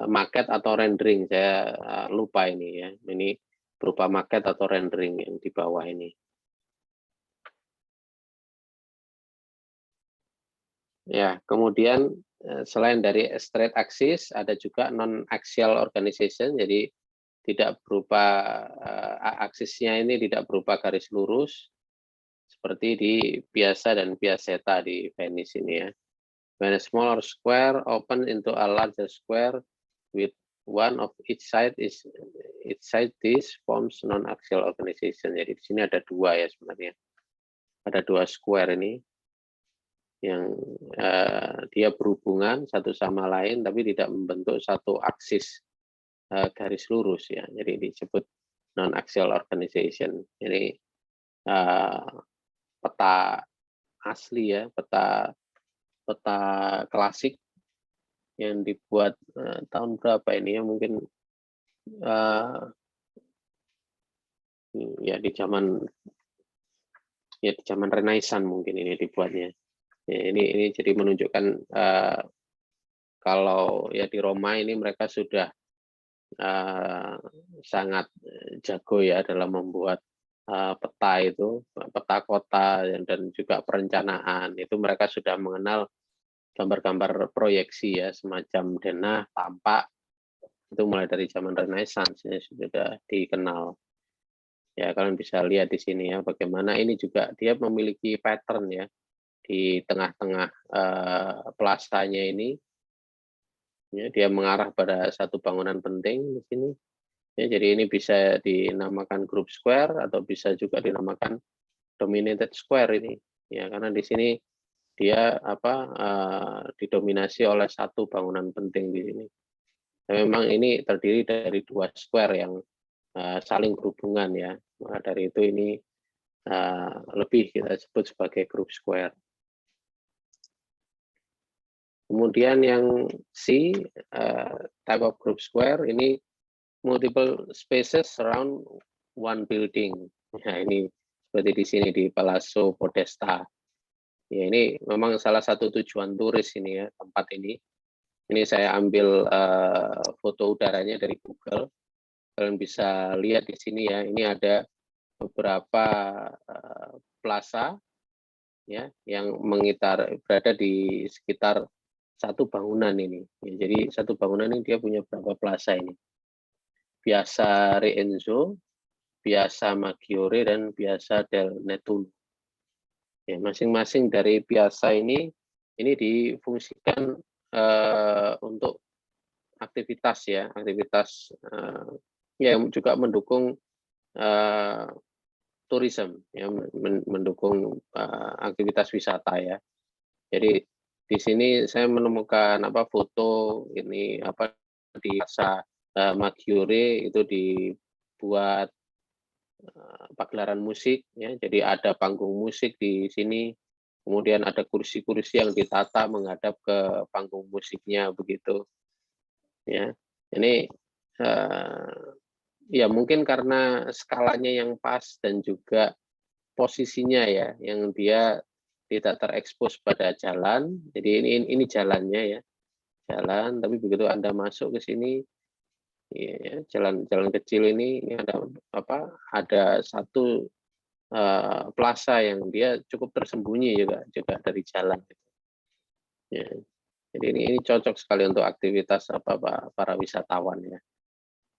Speaker 1: maket atau rendering, saya lupa ini ya, ini berupa maket atau rendering yang di bawah ini ya. Kemudian selain dari straight axis ada juga non axial organization, jadi tidak berupa aksisnya ini tidak berupa garis lurus seperti di Piazza dan Piazzetta di Venice ini ya. When a smaller square open into a larger square with one of each side this forms non-axial organization. Jadi di sini ada dua ya sebenarnya. Ada dua square ini yang dia berhubungan satu sama lain tapi tidak membentuk satu aksis garis lurus ya. Jadi disebut non-axial organization. Jadi peta asli ya, peta klasik yang dibuat tahun berapa ini ya, mungkin ya di zaman Renaissance mungkin ini dibuatnya. Ya, ini jadi menunjukkan kalau ya di Roma ini mereka sudah sangat jago ya dalam membuat peta itu, peta kota dan juga perencanaan. Itu mereka sudah mengenal gambar-gambar proyeksi ya, semacam denah, tampak, itu mulai dari zaman Renaissance ya, sudah dikenal. Ya kalian bisa lihat di sini ya bagaimana ini juga dia memiliki pattern ya di tengah-tengah plasanya ini. Ya, dia mengarah pada satu bangunan penting di sini. Ya, jadi ini bisa dinamakan group square atau bisa juga dinamakan dominated square ini. Ya, karena di sini dia didominasi oleh satu bangunan penting di sini. Dan memang ini terdiri dari dua square yang saling berhubungan ya. Maka dari itu ini lebih kita sebut sebagai group square. Kemudian yang C, type of group square, ini multiple spaces around one building. Nah, ini seperti di sini di Palazzo Podesta. Ya, ini memang salah satu tujuan turis ini ya, tempat ini. Ini saya ambil foto udaranya dari Google. Kalian bisa lihat di sini ya, ini ada beberapa plaza ya yang berada di sekitar satu bangunan ini. Ya, jadi satu bangunan ini dia punya berapa plaza ini? Piazza Rienzo, Piazza Maggiore, dan Piazza del Nettuno. Ya, masing-masing dari piazza ini difungsikan untuk aktivitas ya, aktivitas yang juga mendukung tourism ya, mendukung aktivitas wisata ya. Jadi di sini saya menemukan foto ini di Piazza Maggiore itu dibuat pagelaran musik ya. Jadi ada panggung musik di sini, kemudian ada kursi-kursi yang ditata menghadap ke panggung musiknya begitu ya. Ini ya mungkin karena skalanya yang pas dan juga posisinya ya, yang dia tidak terekspos pada jalan. Jadi ini jalannya ya, jalan. Tapi begitu Anda masuk ke sini, ya, jalan kecil ini ada ada satu plaza yang dia cukup tersembunyi juga dari jalan. Ya. Jadi ini cocok sekali untuk aktivitas para wisatawan ya.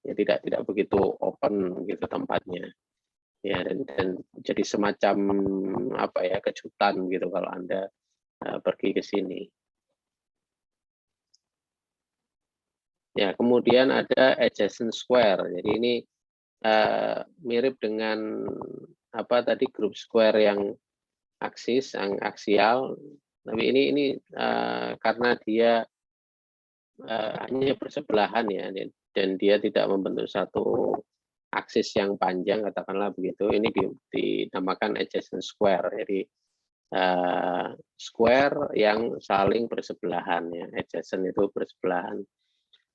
Speaker 1: Ya tidak begitu open gitu tempatnya. Ya dan jadi semacam kejutan gitu kalau Anda pergi ke sini. Ya, kemudian ada adjacent square. Jadi ini mirip dengan tadi grup square yang aksial. Tapi ini karena dia hanya bersebelahan ya, dan dia tidak membentuk satu aksis yang panjang, katakanlah begitu. Ini dinamakan adjacent square. Jadi square yang saling bersebelahan ya. Adjacent itu bersebelahan.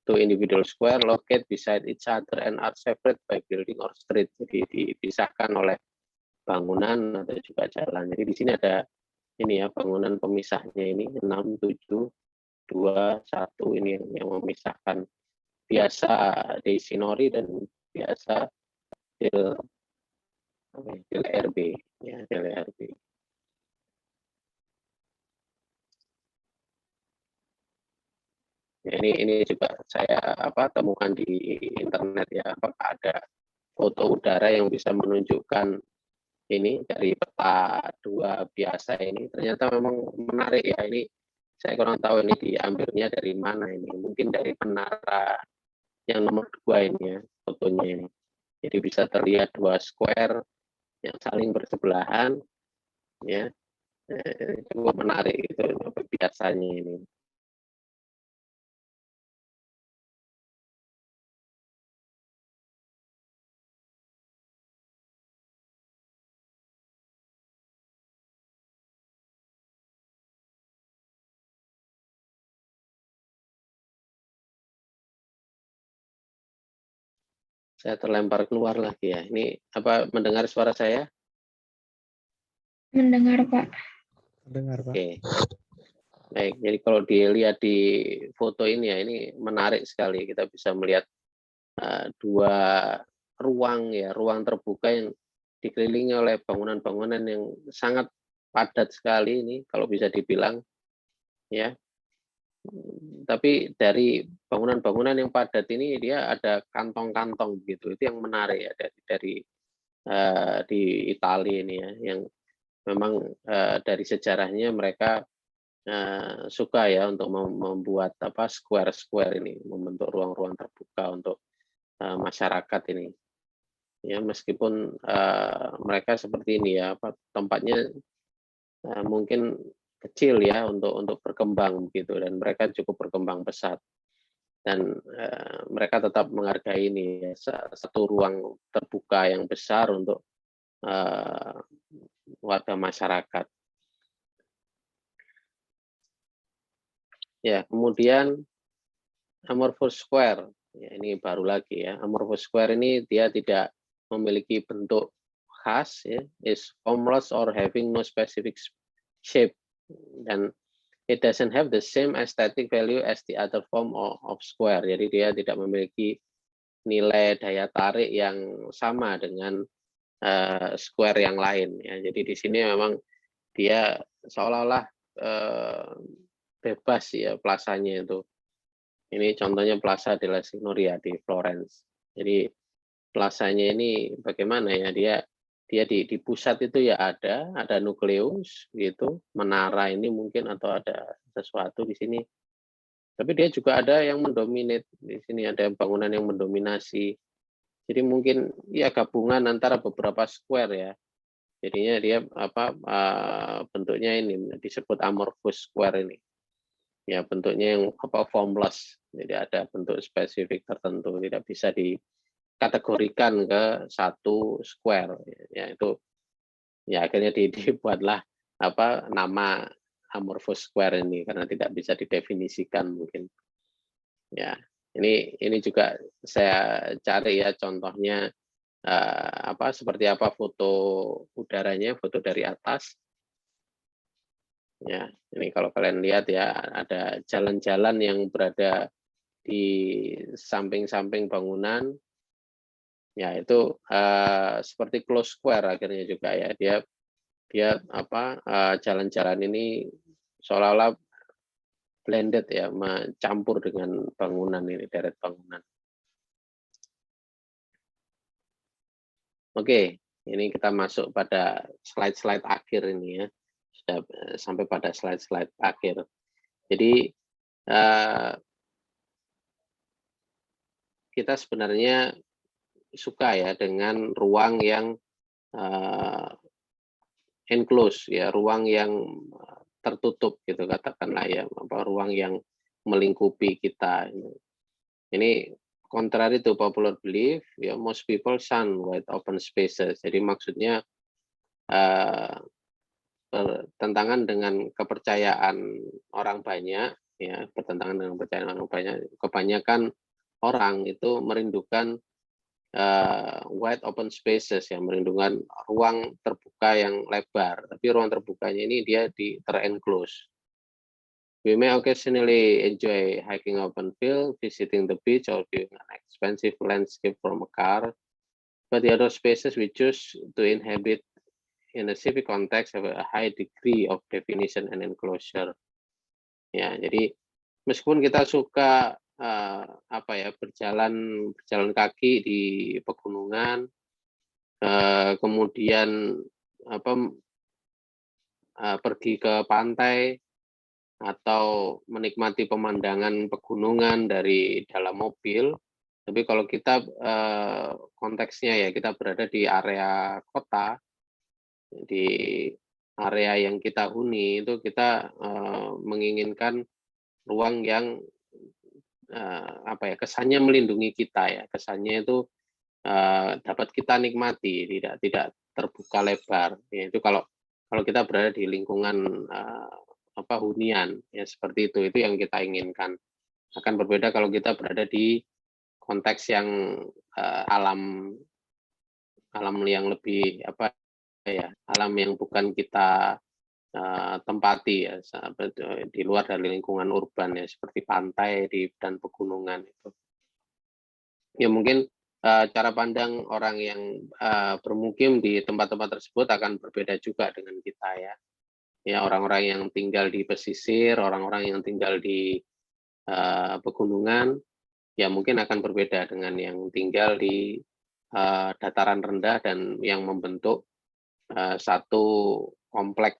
Speaker 1: Two individual square located beside each other and are separate by building or street. Jadi dipisahkan oleh bangunan atau juga jalan. Jadi di sini ada ini ya, bangunan pemisahnya ini 6, 7, 2, 1 ini yang memisahkan Piazza dei Signori dan Piazza del RB ya, del RB. Ya, ini juga saya temukan di internet ya, apakah ada foto udara yang bisa menunjukkan ini dari peta dua Piazza ini. Ternyata memang menarik ya. Ini saya kurang tahu ini diambilnya dari mana ini. Mungkin dari menara yang nomor 2 ini ya, fotonya ini. Jadi bisa terlihat dua square yang saling bersebelahan ya. Cukup menarik itu Piazzanya ini. Saya terlempar keluar lagi ya. Ini mendengar suara saya?
Speaker 2: Mendengar, Pak.
Speaker 3: Mendengar, Pak.
Speaker 1: Oke. Baik, jadi kalau dilihat di foto ini ya, ini menarik sekali. Kita bisa melihat dua ruang ya, ruang terbuka yang dikelilingi oleh bangunan-bangunan yang sangat padat sekali ini, kalau bisa dibilang ya. Tapi dari bangunan-bangunan yang padat ini dia ada kantong-kantong gitu. Itu yang menarik ya dari di Italia ini ya, yang memang dari sejarahnya mereka suka ya untuk membuat square-square ini, membentuk ruang-ruang terbuka untuk masyarakat ini. Ya meskipun mereka seperti ini ya, tempatnya mungkin kecil ya untuk berkembang begitu, dan mereka cukup berkembang pesat, dan mereka tetap menghargai ini ya, satu ruang terbuka yang besar untuk warga masyarakat. Ya, kemudian amorphous square. Ya, ini baru lagi ya. Amorphous square ini dia tidak memiliki bentuk khas ya, is formless or having no specific shape, dan it doesn't have the same aesthetic value as the other form of square. Jadi dia tidak memiliki nilai daya tarik yang sama dengan square yang lain ya. Jadi di sini memang dia seolah-olah bebas ya plasanya itu. Ini contohnya Plaza della Signoria di Florence. Jadi plasanya ini bagaimana ya, dia dia di pusat itu ya ada nukleus gitu, menara ini mungkin atau ada sesuatu di sini. Tapi dia juga ada yang mendominate, di sini ada bangunan yang mendominasi. Jadi mungkin ya gabungan antara beberapa square ya. Jadinya dia bentuknya ini disebut amorphous square ini. Ya bentuknya yang formless. Jadi ada bentuk spesifik tertentu, tidak bisa dikategorikan ke satu square. Ya itu ya akhirnya dibuatlah nama amorphous square ini karena tidak bisa didefinisikan mungkin. Ya, ini juga saya cari ya contohnya seperti apa foto udaranya, foto dari atas. Ya, ini kalau kalian lihat ya ada jalan-jalan yang berada di samping-samping bangunan. Ya, itu seperti close square akhirnya juga ya. Dia jalan-jalan ini seolah-olah blended ya, mencampur dengan bangunan ini, deret bangunan. Oke, ini kita masuk pada slide-slide akhir ini ya. Sudah sampai pada slide-slide akhir. Jadi kita sebenarnya suka ya dengan ruang yang enclosed ya, ruang yang tertutup gitu katakanlah ya, ruang yang melingkupi kita. Ini contrary to popular belief, ya most people shun wide open spaces. Jadi maksudnya bertentangan dengan kepercayaan orang banyak, ya bertentangan dengan kepercayaan orang banyak. Kebanyakan orang itu merindukan wide open spaces, yang merindukan ruang terbuka yang lebar. Tapi ruang terbukanya ini dia terenclose. We may occasionally enjoy hiking open field, visiting the beach, or viewing an expensive landscape from a car. But the other spaces we choose to inhabit in a civic context have a high degree of definition and enclosure. Ya, jadi meskipun kita suka berjalan kaki di pegunungan, kemudian pergi ke pantai atau menikmati pemandangan pegunungan dari dalam mobil, tapi kalau kita konteksnya ya kita berada di area kota, di area yang kita huni itu kita menginginkan ruang yang kesannya melindungi kita ya, kesannya itu dapat kita nikmati, tidak terbuka lebar. Ya, itu kalau kita berada di lingkungan hunian ya, seperti itu yang kita inginkan. Akan berbeda kalau kita berada di konteks yang alam yang lebih alam yang bukan kita tempati ya, di luar dari lingkungan urban ya, seperti pantai dan pegunungan itu. Ya mungkin cara pandang orang yang bermukim di tempat-tempat tersebut akan berbeda juga dengan kita ya. Ya orang-orang yang tinggal di pesisir, orang-orang yang tinggal di pegunungan, ya mungkin akan berbeda dengan yang tinggal di dataran rendah dan yang membentuk satu kompleks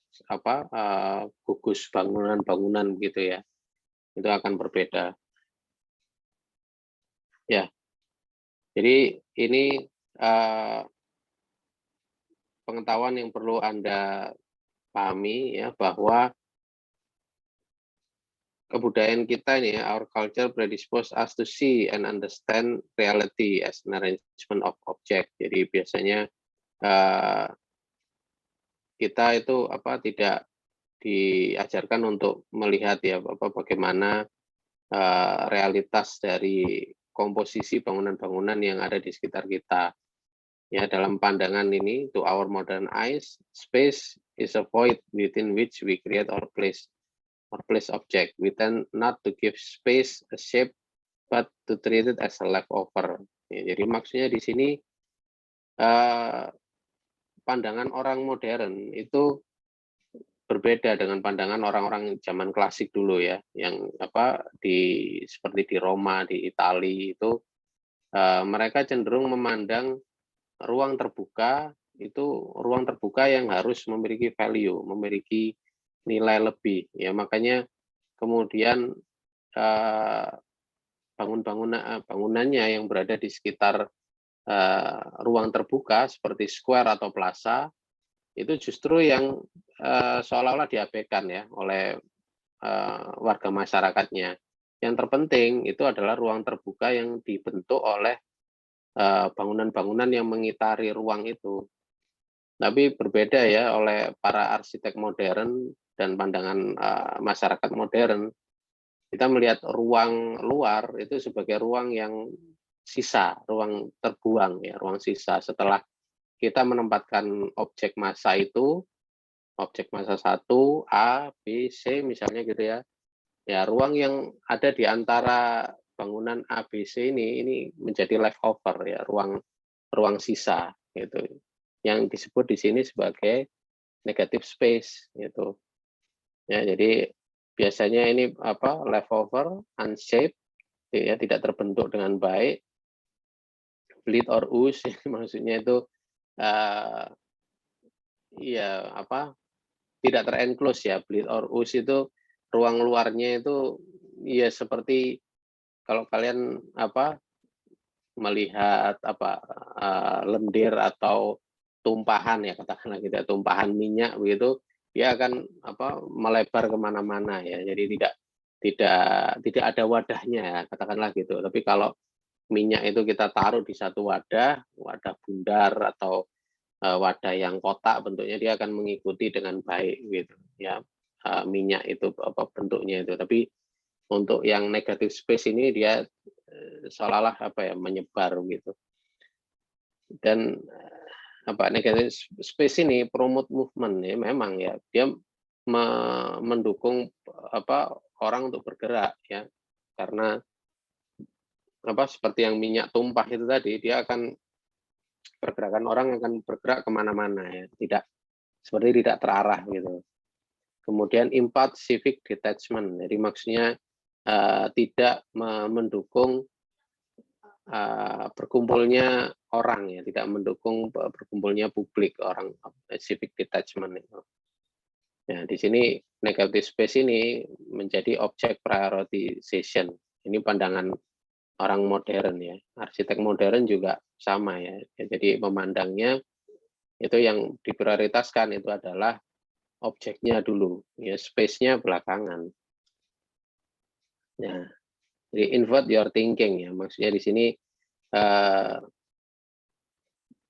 Speaker 1: gugus bangunan-bangunan gitu ya, itu akan berbeda. Ya, jadi ini pengetahuan yang perlu Anda pahami ya, bahwa kebudayaan kita ini ya, our culture predispose us to see and understand reality as an arrangement of object. Jadi biasanya kita itu tidak diajarkan untuk melihat ya bagaimana realitas dari komposisi bangunan-bangunan yang ada di sekitar kita. Ya, dalam pandangan ini, to our modern eyes, space is a void within which we create or place object. We tend not to give space a shape, but to treat it as a leftover. Ya, jadi maksudnya di sini pandangan orang modern itu berbeda dengan pandangan orang-orang zaman klasik dulu ya, yang seperti di Roma, di Italia itu mereka cenderung memandang ruang terbuka itu ruang terbuka yang harus memiliki value, memiliki nilai lebih. Ya, makanya kemudian bangunannya yang berada di sekitar ruang terbuka seperti square atau plaza itu justru yang seolah-olah diabaikan ya oleh warga masyarakatnya. Yang terpenting itu adalah ruang terbuka yang dibentuk oleh bangunan-bangunan yang mengitari ruang itu. Tapi berbeda ya oleh para arsitek modern dan pandangan masyarakat modern. Kita melihat ruang luar itu sebagai ruang yang sisa, ruang terbuang ya, ruang sisa setelah kita menempatkan objek massa itu, objek massa 1, A, B, C misalnya gitu ya. Ya, ruang yang ada di antara bangunan A, B, C ini menjadi leftover ya, ruang sisa gitu. Yang disebut di sini sebagai negative space gitu. Ya, jadi biasanya ini leftover, unshaped ya, tidak terbentuk dengan baik. Bleed or ooze maksudnya itu ya tidak terenclose ya. Bleed or ooze itu ruang luarnya itu ya seperti kalau kalian melihat lendir atau tumpahan ya katakanlah gitu, tumpahan minyak begitu, dia akan melebar kemana-mana ya. Jadi tidak ada wadahnya ya, katakanlah gitu. Tapi kalau minyak itu kita taruh di satu wadah bundar atau wadah yang kotak bentuknya, dia akan mengikuti dengan baik gitu ya, minyak itu bentuknya itu. Tapi untuk yang negative space ini dia seolah-olah menyebar gitu. Dan negative space ini promote movement ya, memang ya dia mendukung orang untuk bergerak ya, karena seperti yang minyak tumpah itu tadi, dia akan pergerakan orang akan bergerak kemana-mana ya, tidak terarah gitu. Kemudian impact civic detachment, jadi maksudnya tidak mendukung berkumpulnya orang ya, tidak mendukung berkumpulnya publik orang, civic detachment itu. Nah, di sini negative space ini menjadi object prioritization. Ini pandangan orang modern ya. Arsitek modern juga sama ya. Jadi memandangnya itu yang diprioritaskan itu adalah objeknya dulu, ya space-nya belakangan. Nah, jadi invert your thinking ya. Maksudnya di sini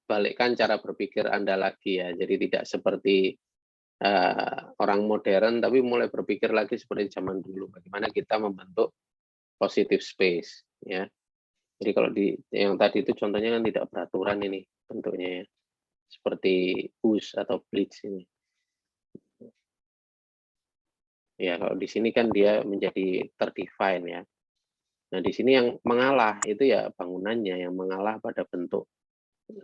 Speaker 1: balikkan cara berpikir Anda lagi ya. Jadi tidak seperti orang modern, tapi mulai berpikir lagi seperti zaman dulu. Bagaimana kita membentuk positive space ya. Jadi kalau yang tadi itu contohnya kan tidak beraturan ini bentuknya ya. Seperti ooze atau bleach ini. Ya, kalau di sini kan dia menjadi terdefine ya. Nah, di sini yang mengalah itu ya bangunannya yang mengalah pada bentuk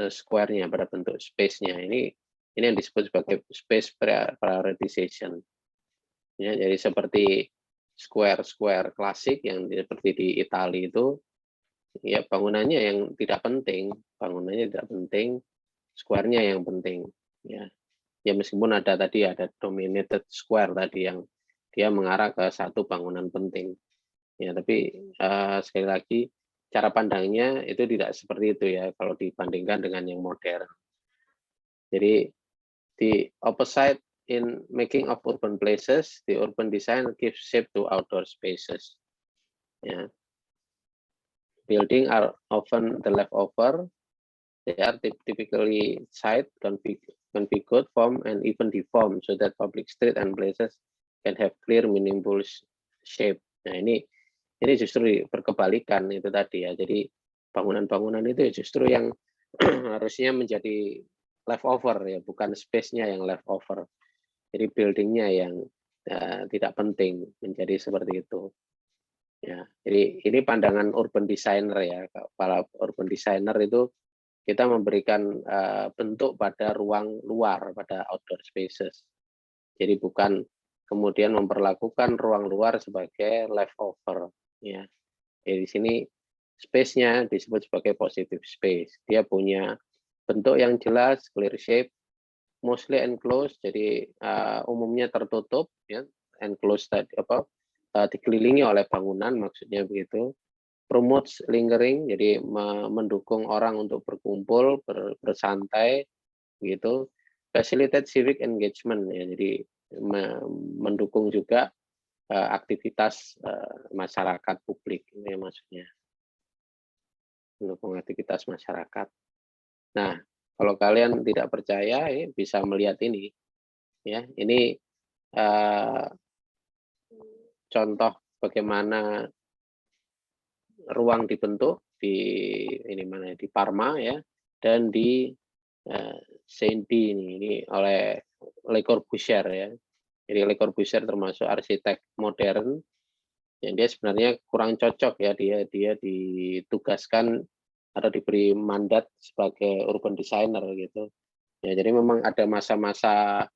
Speaker 1: square-nya, pada bentuk space-nya. Ini yang disebut sebagai space prioritization. Ya, jadi seperti square klasik yang seperti di Italia itu, ya bangunannya yang tidak penting, square-nya yang penting. Ya, meskipun ada dominated square tadi yang dia mengarah ke satu bangunan penting. Ya, tapi sekali lagi cara pandangnya itu tidak seperti itu ya kalau dibandingkan dengan yang modern. Jadi the opposite in making of urban places, the urban design gives shape to outdoor spaces. Ya. Building are often the leftover. They are typically site, configured, form, and even deformed so that public street and places can have clear, meaningful shape. Nah, ini justru berkebalikan itu tadi ya. Jadi bangunan-bangunan itu justru yang harusnya menjadi leftover ya, bukan space-nya yang leftover. Jadi building-nya yang tidak penting menjadi seperti itu. Ya, jadi ini pandangan urban designer ya. Para urban designer itu kita memberikan bentuk pada ruang luar, pada outdoor spaces. Jadi bukan kemudian memperlakukan ruang luar sebagai leftover. Ya, jadi di sini space-nya disebut sebagai positive space. Dia punya bentuk yang jelas, clear shape, mostly enclosed, jadi umumnya tertutup, ya, enclosed tadi dikelilingi oleh bangunan, maksudnya begitu. Promotes lingering, jadi mendukung orang untuk berkumpul, bersantai, gitu. Facilitate civic engagement, ya, jadi mendukung juga aktivitas masyarakat publik, ini maksudnya. Mendukung aktivitas masyarakat. Nah, kalau kalian tidak percaya, ya, bisa melihat ini, ya, ini contoh bagaimana ruang dibentuk di Parma, ya, dan di Saint-Denis ini oleh Le Corbusier, ya. Jadi Le Corbusier termasuk arsitek modern yang dia sebenarnya kurang cocok, ya, dia ditugaskan atau diberi mandat sebagai urban designer gitu. Ya, jadi memang ada masa-masa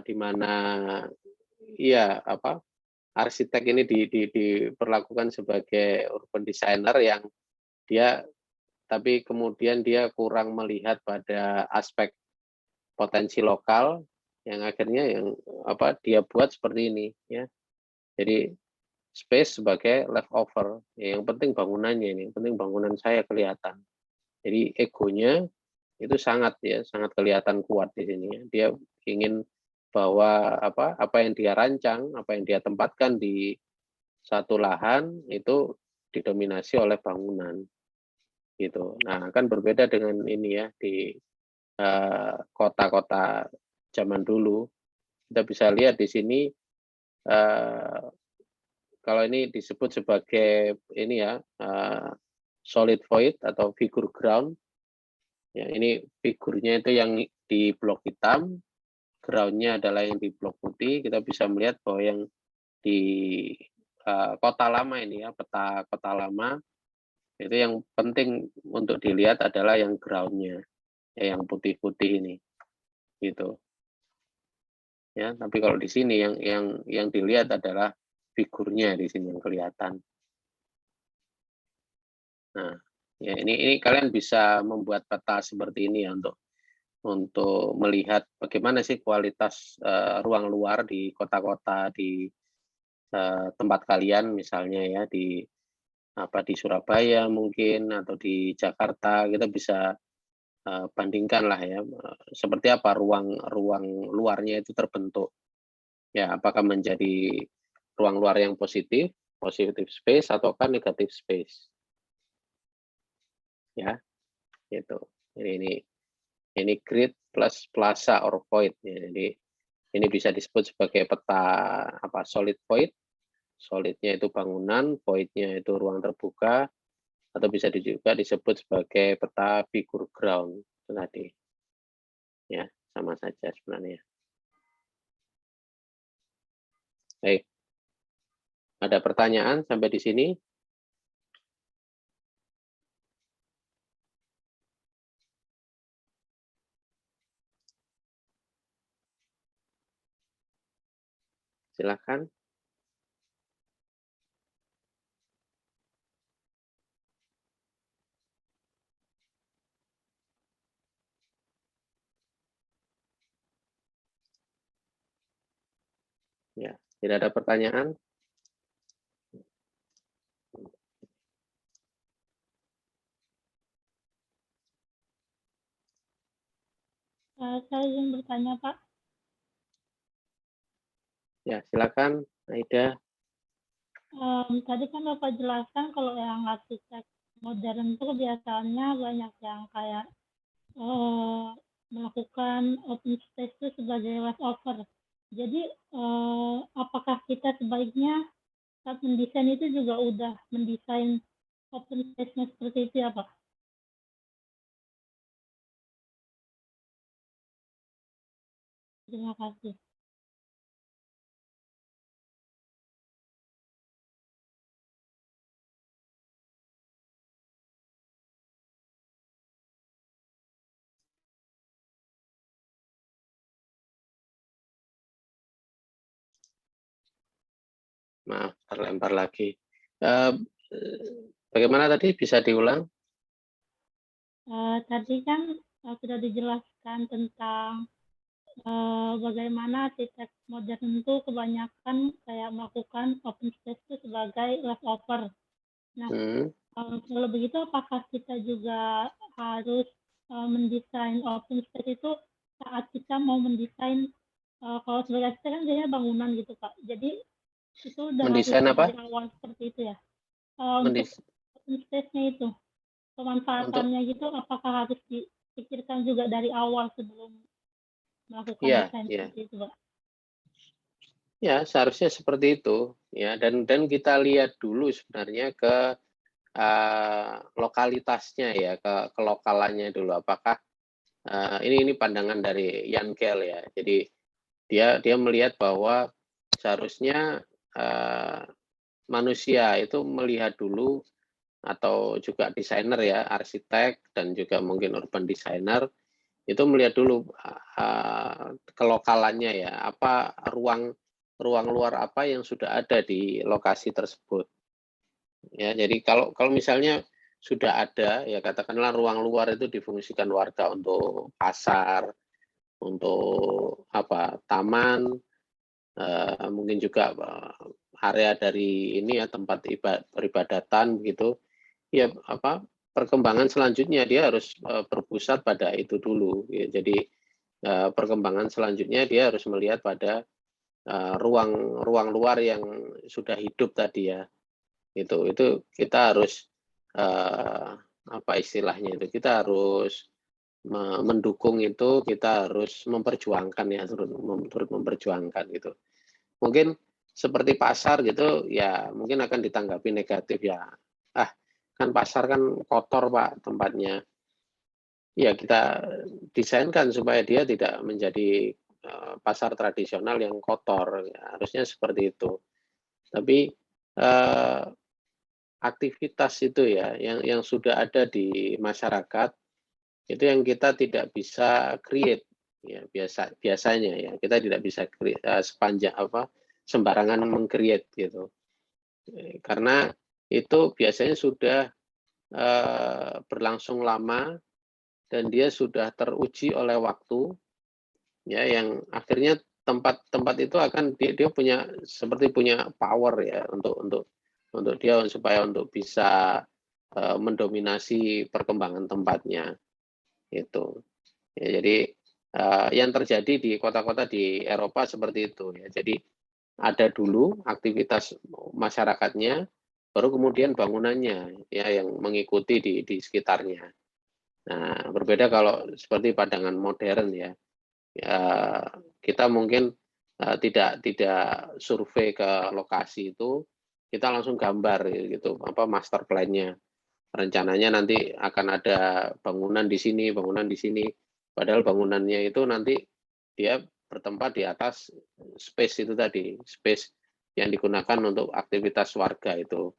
Speaker 1: di mana iya arsitek ini diperlakukan sebagai urban designer yang dia tapi kemudian dia kurang melihat pada aspek potensi lokal yang akhirnya dia buat seperti ini, ya. Jadi space sebagai leftover, ya, yang penting bangunannya ini, yang penting bangunan saya kelihatan. Jadi egonya itu sangat kelihatan kuat di sini, ya. Dia ingin bahwa apa yang dia rancang, apa yang dia tempatkan di satu lahan itu didominasi oleh bangunan, gitu. Nah, kan berbeda dengan ini, ya, di kota-kota zaman dulu. Kita bisa lihat di sini kalau ini disebut sebagai ini, ya, solid void atau figure ground. Ya, ini figurnya itu yang di blok hitam, groundnya adalah yang di blok putih. Kita bisa melihat bahwa yang di kota lama ini, ya, peta kota lama itu yang penting untuk dilihat adalah yang groundnya, ya, yang putih-putih ini, gitu. Ya, tapi kalau di sini yang dilihat adalah figurnya di sini yang kelihatan. Nah, ya, ini kalian bisa membuat peta seperti ini, ya, untuk melihat bagaimana sih kualitas ruang luar di kota-kota di tempat kalian, misalnya, ya, di Surabaya mungkin atau di Jakarta. Kita bisa bandingkan lah, ya, seperti apa ruang luarnya itu terbentuk. Ya, apakah menjadi ruang luar yang positif space ataukah negatif space. Ya, gitu. Jadi ini grid plus plaza or void, ya. Jadi ini bisa disebut sebagai peta solid void. Solidnya itu bangunan, voidnya itu ruang terbuka, atau bisa juga disebut sebagai peta figure ground itu tadi. Ya, sama saja sebenarnya. Baik. Ada pertanyaan sampai di sini? Silakan. Ya, tidak ada pertanyaan?
Speaker 3: Saya ingin bertanya, Pak.
Speaker 1: Ya, silakan, Aida.
Speaker 3: Tadi kan Bapak jelaskan kalau yang arsitek modern itu kebiasaannya banyak yang kayak melakukan open space itu sebagai leftover. Jadi apakah kita sebaiknya saat mendesain itu juga udah mendesain open space-nya seperti itu, ya, Pak? Terima kasih.
Speaker 1: Maaf, terlempar lagi. Bagaimana tadi? Bisa diulang?
Speaker 3: Tadi kan sudah dijelaskan tentang bagaimana arsitek modern itu kebanyakan kayak melakukan open space itu sebagai leftover. Nah,
Speaker 1: Hmm.
Speaker 3: kalau begitu apakah kita juga harus mendesain open space itu saat kita mau mendesain, kalau sebagai arsitek kan biasanya bangunan gitu Pak. Jadi itu udah harus
Speaker 1: Mendesain apa?
Speaker 3: dari awal seperti itu ya? Untuk open space-nya itu,
Speaker 1: Untuk
Speaker 3: pemanfaatannya gitu apakah harus dipikirkan juga dari awal sebelum melakukan
Speaker 1: ya,
Speaker 3: desain
Speaker 1: ya,
Speaker 3: seperti itu Pak?
Speaker 1: ya seharusnya seperti itu ya, dan kita lihat dulu sebenarnya ke lokalitasnya ya, ke lokalannya dulu. Apakah ini pandangan dari Jan Gehl ya. Jadi dia melihat bahwa seharusnya manusia itu melihat dulu, atau juga desainer ya, arsitek dan juga mungkin urban designer itu melihat dulu kelokalannya ya, apa ruang luar apa yang sudah ada di lokasi tersebut. Ya, jadi kalau misalnya sudah ada ya, katakanlah ruang luar itu difungsikan warga untuk pasar, untuk apa, taman, mungkin juga area dari ini ya, tempat peribadatan gitu. Ya apa, perkembangan selanjutnya dia harus berpusat pada itu dulu. Ya, jadi perkembangan selanjutnya dia harus melihat pada ruang luar yang sudah hidup tadi ya. Itu kita harus apa istilahnya itu, kita harus mendukung itu, kita harus memperjuangkan ya, turut memperjuangkan gitu. Mungkin seperti pasar gitu ya, mungkin akan ditanggapi negatif ya. Ah, kan pasar kan kotor Pak tempatnya. Ya kita desainkan supaya dia tidak menjadi pasar tradisional yang kotor. Ya, harusnya seperti itu. Tapi aktivitas itu ya, yang sudah ada di masyarakat itu yang kita tidak bisa create ya, biasanya ya, kita tidak bisa create, sepanjang apa, sembarangan meng-create gitu. Karena itu biasanya sudah berlangsung lama dan dia sudah teruji oleh waktu ya, yang akhirnya tempat itu akan dia punya, seperti punya power ya, untuk dia supaya untuk bisa mendominasi perkembangan tempatnya itu. Ya, jadi yang terjadi di kota-kota di Eropa seperti itu ya. Jadi ada dulu aktivitas masyarakatnya, baru kemudian bangunannya ya yang mengikuti di sekitarnya. Nah, berbeda kalau seperti pandangan modern ya. Ya, kita mungkin tidak survei ke lokasi itu, kita langsung gambar gitu, apa master plan-nya. Rencananya nanti akan ada bangunan di sini, bangunan di sini. Padahal bangunannya itu nanti dia bertempat di atas space itu tadi, space yang digunakan untuk aktivitas warga itu.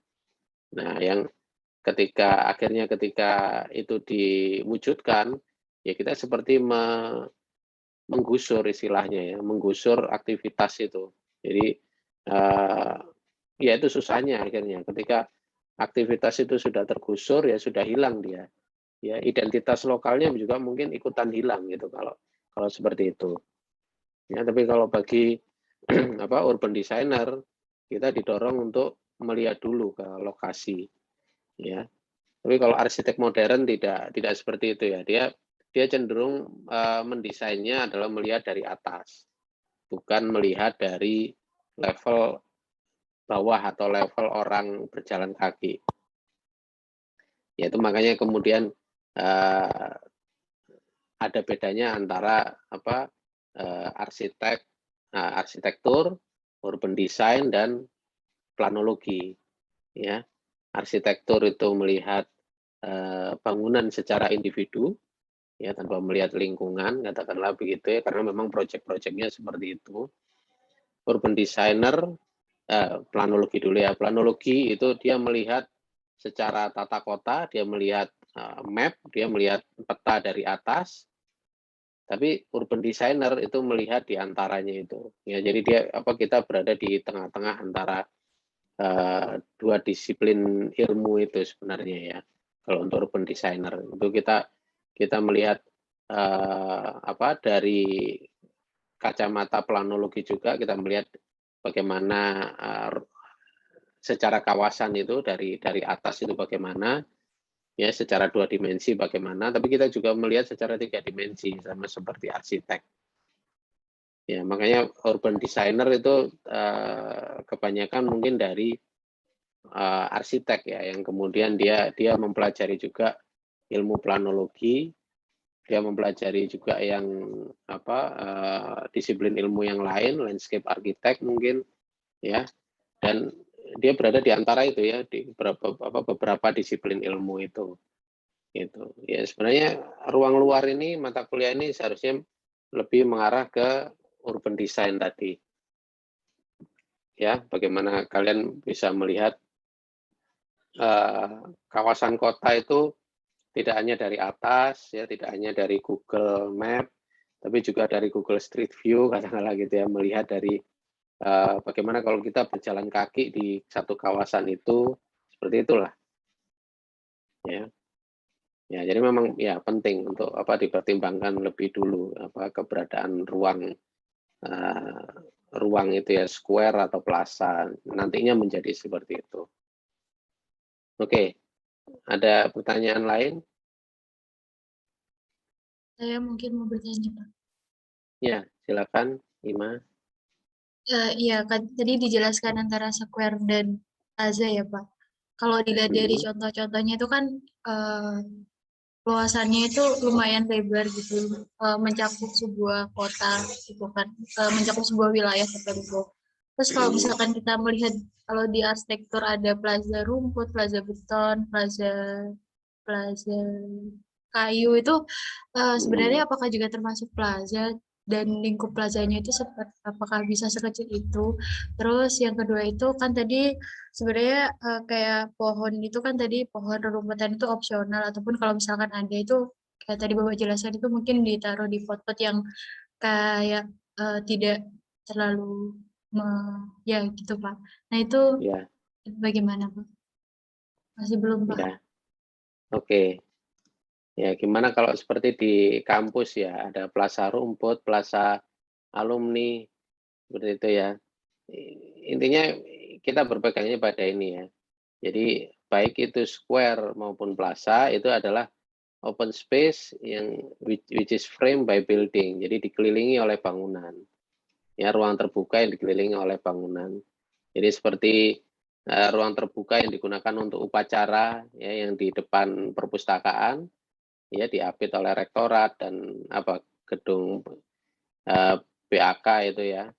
Speaker 1: Nah, yang ketika itu diwujudkan, ya kita seperti menggusur istilahnya ya, menggusur aktivitas itu. Jadi ya itu susahnya akhirnya ketika aktivitas itu sudah tergusur ya, sudah hilang dia. Ya, identitas lokalnya juga mungkin ikutan hilang gitu kalau seperti itu. Ya, tapi kalau bagi apa urban designer, kita didorong untuk melihat dulu ke lokasi ya. Tapi kalau arsitek modern tidak seperti itu ya. Dia cenderung mendesainnya adalah melihat dari atas, bukan melihat dari level bawah atau level orang berjalan kaki. Ya, itu makanya kemudian ada bedanya antara apa arsitektur, urban design, dan planologi. Ya, arsitektur itu melihat bangunan secara individu, ya tanpa melihat lingkungan, katakanlah begitu ya, karena memang proyek-proyeknya seperti itu. Urban designer, planologi dulu ya, planologi itu dia melihat secara tata kota, dia melihat map, dia melihat peta dari atas. Tapi urban designer itu melihat di antaranya itu. Ya, jadi dia kita berada di tengah-tengah antara dua disiplin ilmu itu sebenarnya ya. Kalau untuk urban designer itu kita kita melihat dari kacamata planologi juga kita melihat bagaimana secara kawasan itu dari atas itu bagaimana, ya secara 2 dimensi bagaimana, tapi kita juga melihat secara 3 dimensi sama seperti arsitek. Ya, makanya urban designer itu kebanyakan mungkin dari arsitek ya, yang kemudian dia mempelajari juga ilmu planologi, dia mempelajari juga yang disiplin ilmu yang lain, landscape arsitek mungkin ya, dan dia berada di antara itu ya, di beberapa disiplin ilmu itu. Gitu. Ya sebenarnya ruang luar ini, mata kuliah ini seharusnya lebih mengarah ke urban design tadi. Ya, bagaimana kalian bisa melihat kawasan kota itu tidak hanya dari atas, ya, tidak hanya dari Google Map, tapi juga dari Google Street View, katakanlah gitu ya, melihat dari bagaimana kalau kita berjalan kaki di satu kawasan itu, seperti itulah. Ya, ya jadi memang ya penting untuk dipertimbangkan lebih dulu keberadaan ruang itu ya, square atau plaza, nantinya menjadi seperti itu. Oke, ada pertanyaan lain?
Speaker 4: Saya mungkin mau bertanya, Pak.
Speaker 1: Ya, silakan, Ima.
Speaker 4: Iya, kan tadi dijelaskan antara square dan plaza ya, Pak. Kalau dilihat dari contoh-contohnya itu kan luasannya itu lumayan lebar gitu, mencakup sebuah kota gitu kan, mencakup sebuah wilayah tertentu. Terus kalau misalkan kita melihat kalau di arsitektur ada plaza rumput, plaza beton, plaza kayu itu sebenarnya apakah juga termasuk plaza, dan lingkup plazanya itu apakah bisa sekecil itu. Terus yang kedua itu kan tadi sebenarnya kayak pohon itu kan tadi pohon rerumputan itu opsional, ataupun kalau misalkan ada itu kayak tadi Bapak jelaskan itu mungkin ditaruh di pot-pot yang kayak tidak terlalu ya gitu Pak. Nah itu
Speaker 1: Ya,
Speaker 4: bagaimana Pak? Masih belum Pak?
Speaker 1: ya, oke. Ya, gimana kalau seperti di kampus ya, ada plaza rumput, plaza alumni, seperti itu ya. Intinya kita berpegangnya pada ini ya. Jadi baik itu square maupun plaza itu adalah open space yang which is framed by building. Jadi dikelilingi oleh bangunan. Ya, ruang terbuka yang dikelilingi oleh bangunan. Jadi seperti ruang terbuka yang digunakan untuk upacara ya, yang di depan perpustakaan ya, diapit oleh rektorat dan gedung BAK itu ya,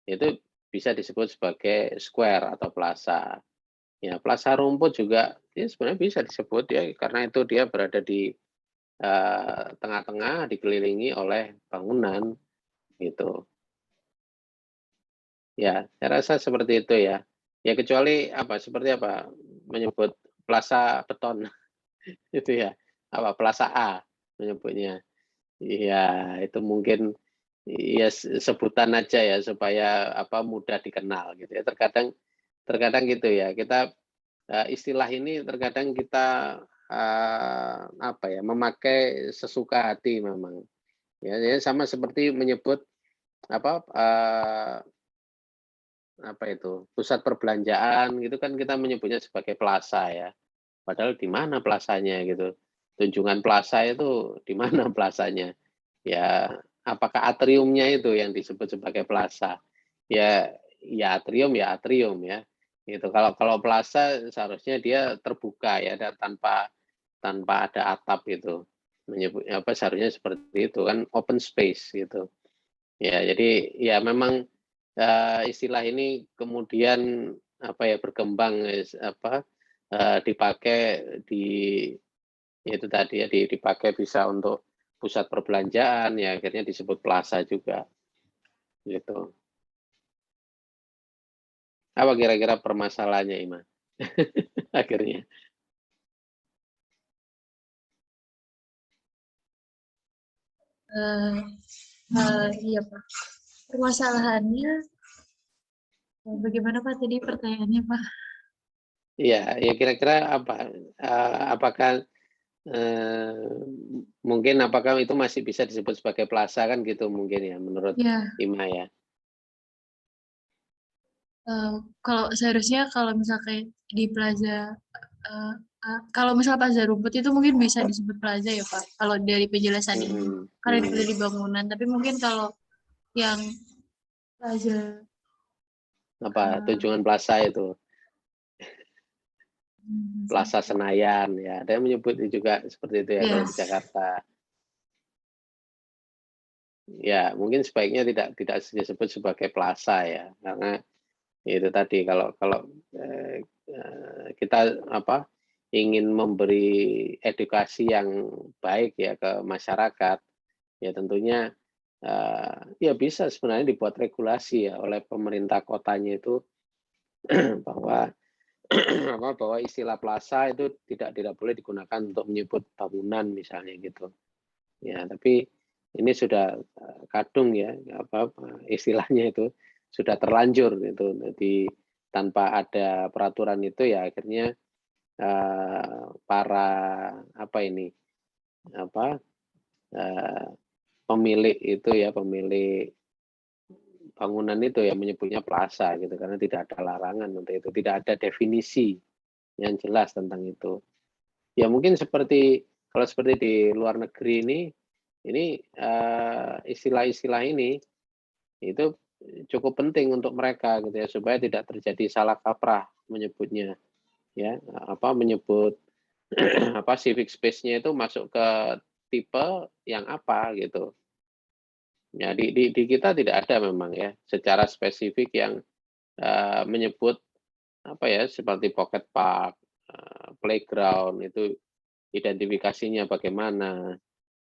Speaker 1: itu bisa disebut sebagai square atau plaza. Ya, plaza rumput juga ya sebenarnya bisa disebut ya, karena itu dia berada di tengah-tengah dikelilingi oleh bangunan gitu. Ya, saya rasa seperti itu ya. Ya kecuali seperti menyebut plaza beton itu ya, plaza A menyebutnya. Iya, itu mungkin ya sebutan aja ya supaya mudah dikenal gitu ya. Terkadang gitu ya. Kita istilah ini terkadang kita memakai sesuka hati memang. Ya, sama seperti menyebut pusat perbelanjaan gitu kan, kita menyebutnya sebagai plaza ya. Padahal di mana plazanya gitu. Tunjungan Plaza itu di mana plazanya? Ya, apakah atriumnya itu yang disebut sebagai plaza? Ya atrium ya. Gitu. Kalau plaza seharusnya dia terbuka ya, tanpa ada atap itu. Menyebut seharusnya seperti itu kan, open space gitu. Ya, jadi ya memang istilah ini kemudian berkembang dipakai itu tadi ya, dipakai bisa untuk pusat perbelanjaan ya, akhirnya disebut plaza juga gitu. Apa kira-kira permasalahannya, Ima? Akhirnya.
Speaker 4: Iya Pak. Permasalahannya bagaimana Pak tadi pertanyaannya Pak?
Speaker 1: Iya, ya kira-kira apakah mungkin apakah itu masih bisa disebut sebagai plaza kan gitu mungkin ya menurut
Speaker 4: Ya,
Speaker 1: Ima ya.
Speaker 4: kalau seharusnya kalau misalkan di plaza, kalau misal plaza rumput itu mungkin bisa disebut plaza ya Pak, kalau dari penjelasan ini. Karena itu dari bangunan, tapi mungkin kalau yang plaza,
Speaker 1: Apa tunjungan plaza itu, Plaza Senayan ya, ada yang menyebut juga seperti itu ya kalau di
Speaker 4: yes.
Speaker 1: Jakarta. Ya mungkin sebaiknya tidak disebut sebagai plaza ya, karena itu tadi kalau kita ingin memberi edukasi yang baik ya ke masyarakat, ya tentunya ya bisa sebenarnya dibuat regulasi ya oleh pemerintah kotanya itu bahwa bahwa istilah plaza itu tidak boleh digunakan untuk menyebut bangunan misalnya gitu. Ya, tapi ini sudah kadung ya istilahnya itu sudah terlanjur itu. Jadi tanpa ada peraturan itu ya akhirnya para pemilik itu ya pemilik bangunan itu ya menyebutnya plaza gitu karena tidak ada larangan untuk itu, tidak ada definisi yang jelas tentang itu. Ya mungkin kalau seperti di luar negeri ini istilah-istilah ini itu cukup penting untuk mereka gitu ya supaya tidak terjadi salah kaprah menyebutnya ya menyebut civic space-nya itu masuk ke tipe yang apa gitu. Ya di kita tidak ada memang ya secara spesifik yang menyebut seperti pocket park, playground itu identifikasinya bagaimana.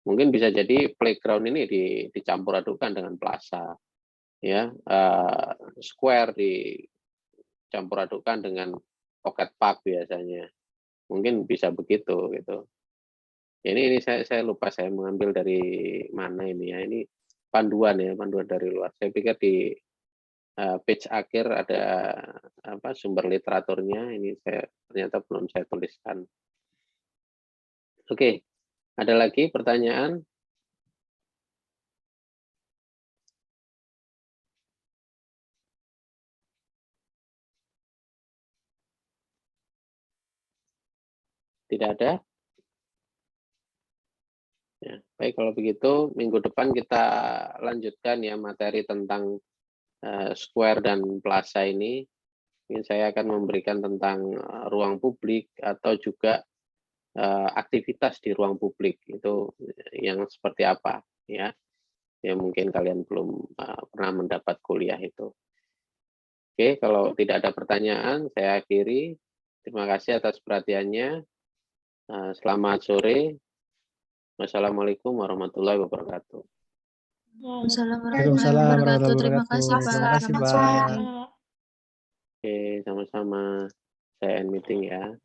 Speaker 1: Mungkin bisa jadi playground ini dicampur adukan dengan plaza, ya square dicampur adukan dengan pocket park biasanya. Mungkin bisa begitu gitu. Ini saya lupa saya mengambil dari mana ini ya. Ini panduan dari luar. Saya pikir di page akhir ada sumber literaturnya. Ini ternyata belum saya tuliskan. Oke, ada lagi pertanyaan? Tidak ada? Ya, baik kalau begitu minggu depan kita lanjutkan ya materi tentang square dan plaza ini. Mungkin saya akan memberikan tentang ruang publik atau juga aktivitas di ruang publik itu yang seperti apa ya. Ya mungkin kalian belum pernah mendapat kuliah itu. Oke, kalau tidak ada pertanyaan saya akhiri. Terima kasih atas perhatiannya. Selamat sore. Wassalamualaikum warahmatullahi wabarakatuh.
Speaker 4: Assalamualaikum warahmatullahi wabarakatuh. Terima kasih Pak.
Speaker 5: Terima kasih, Pak.
Speaker 1: Oke, sama-sama. Saya end meeting ya.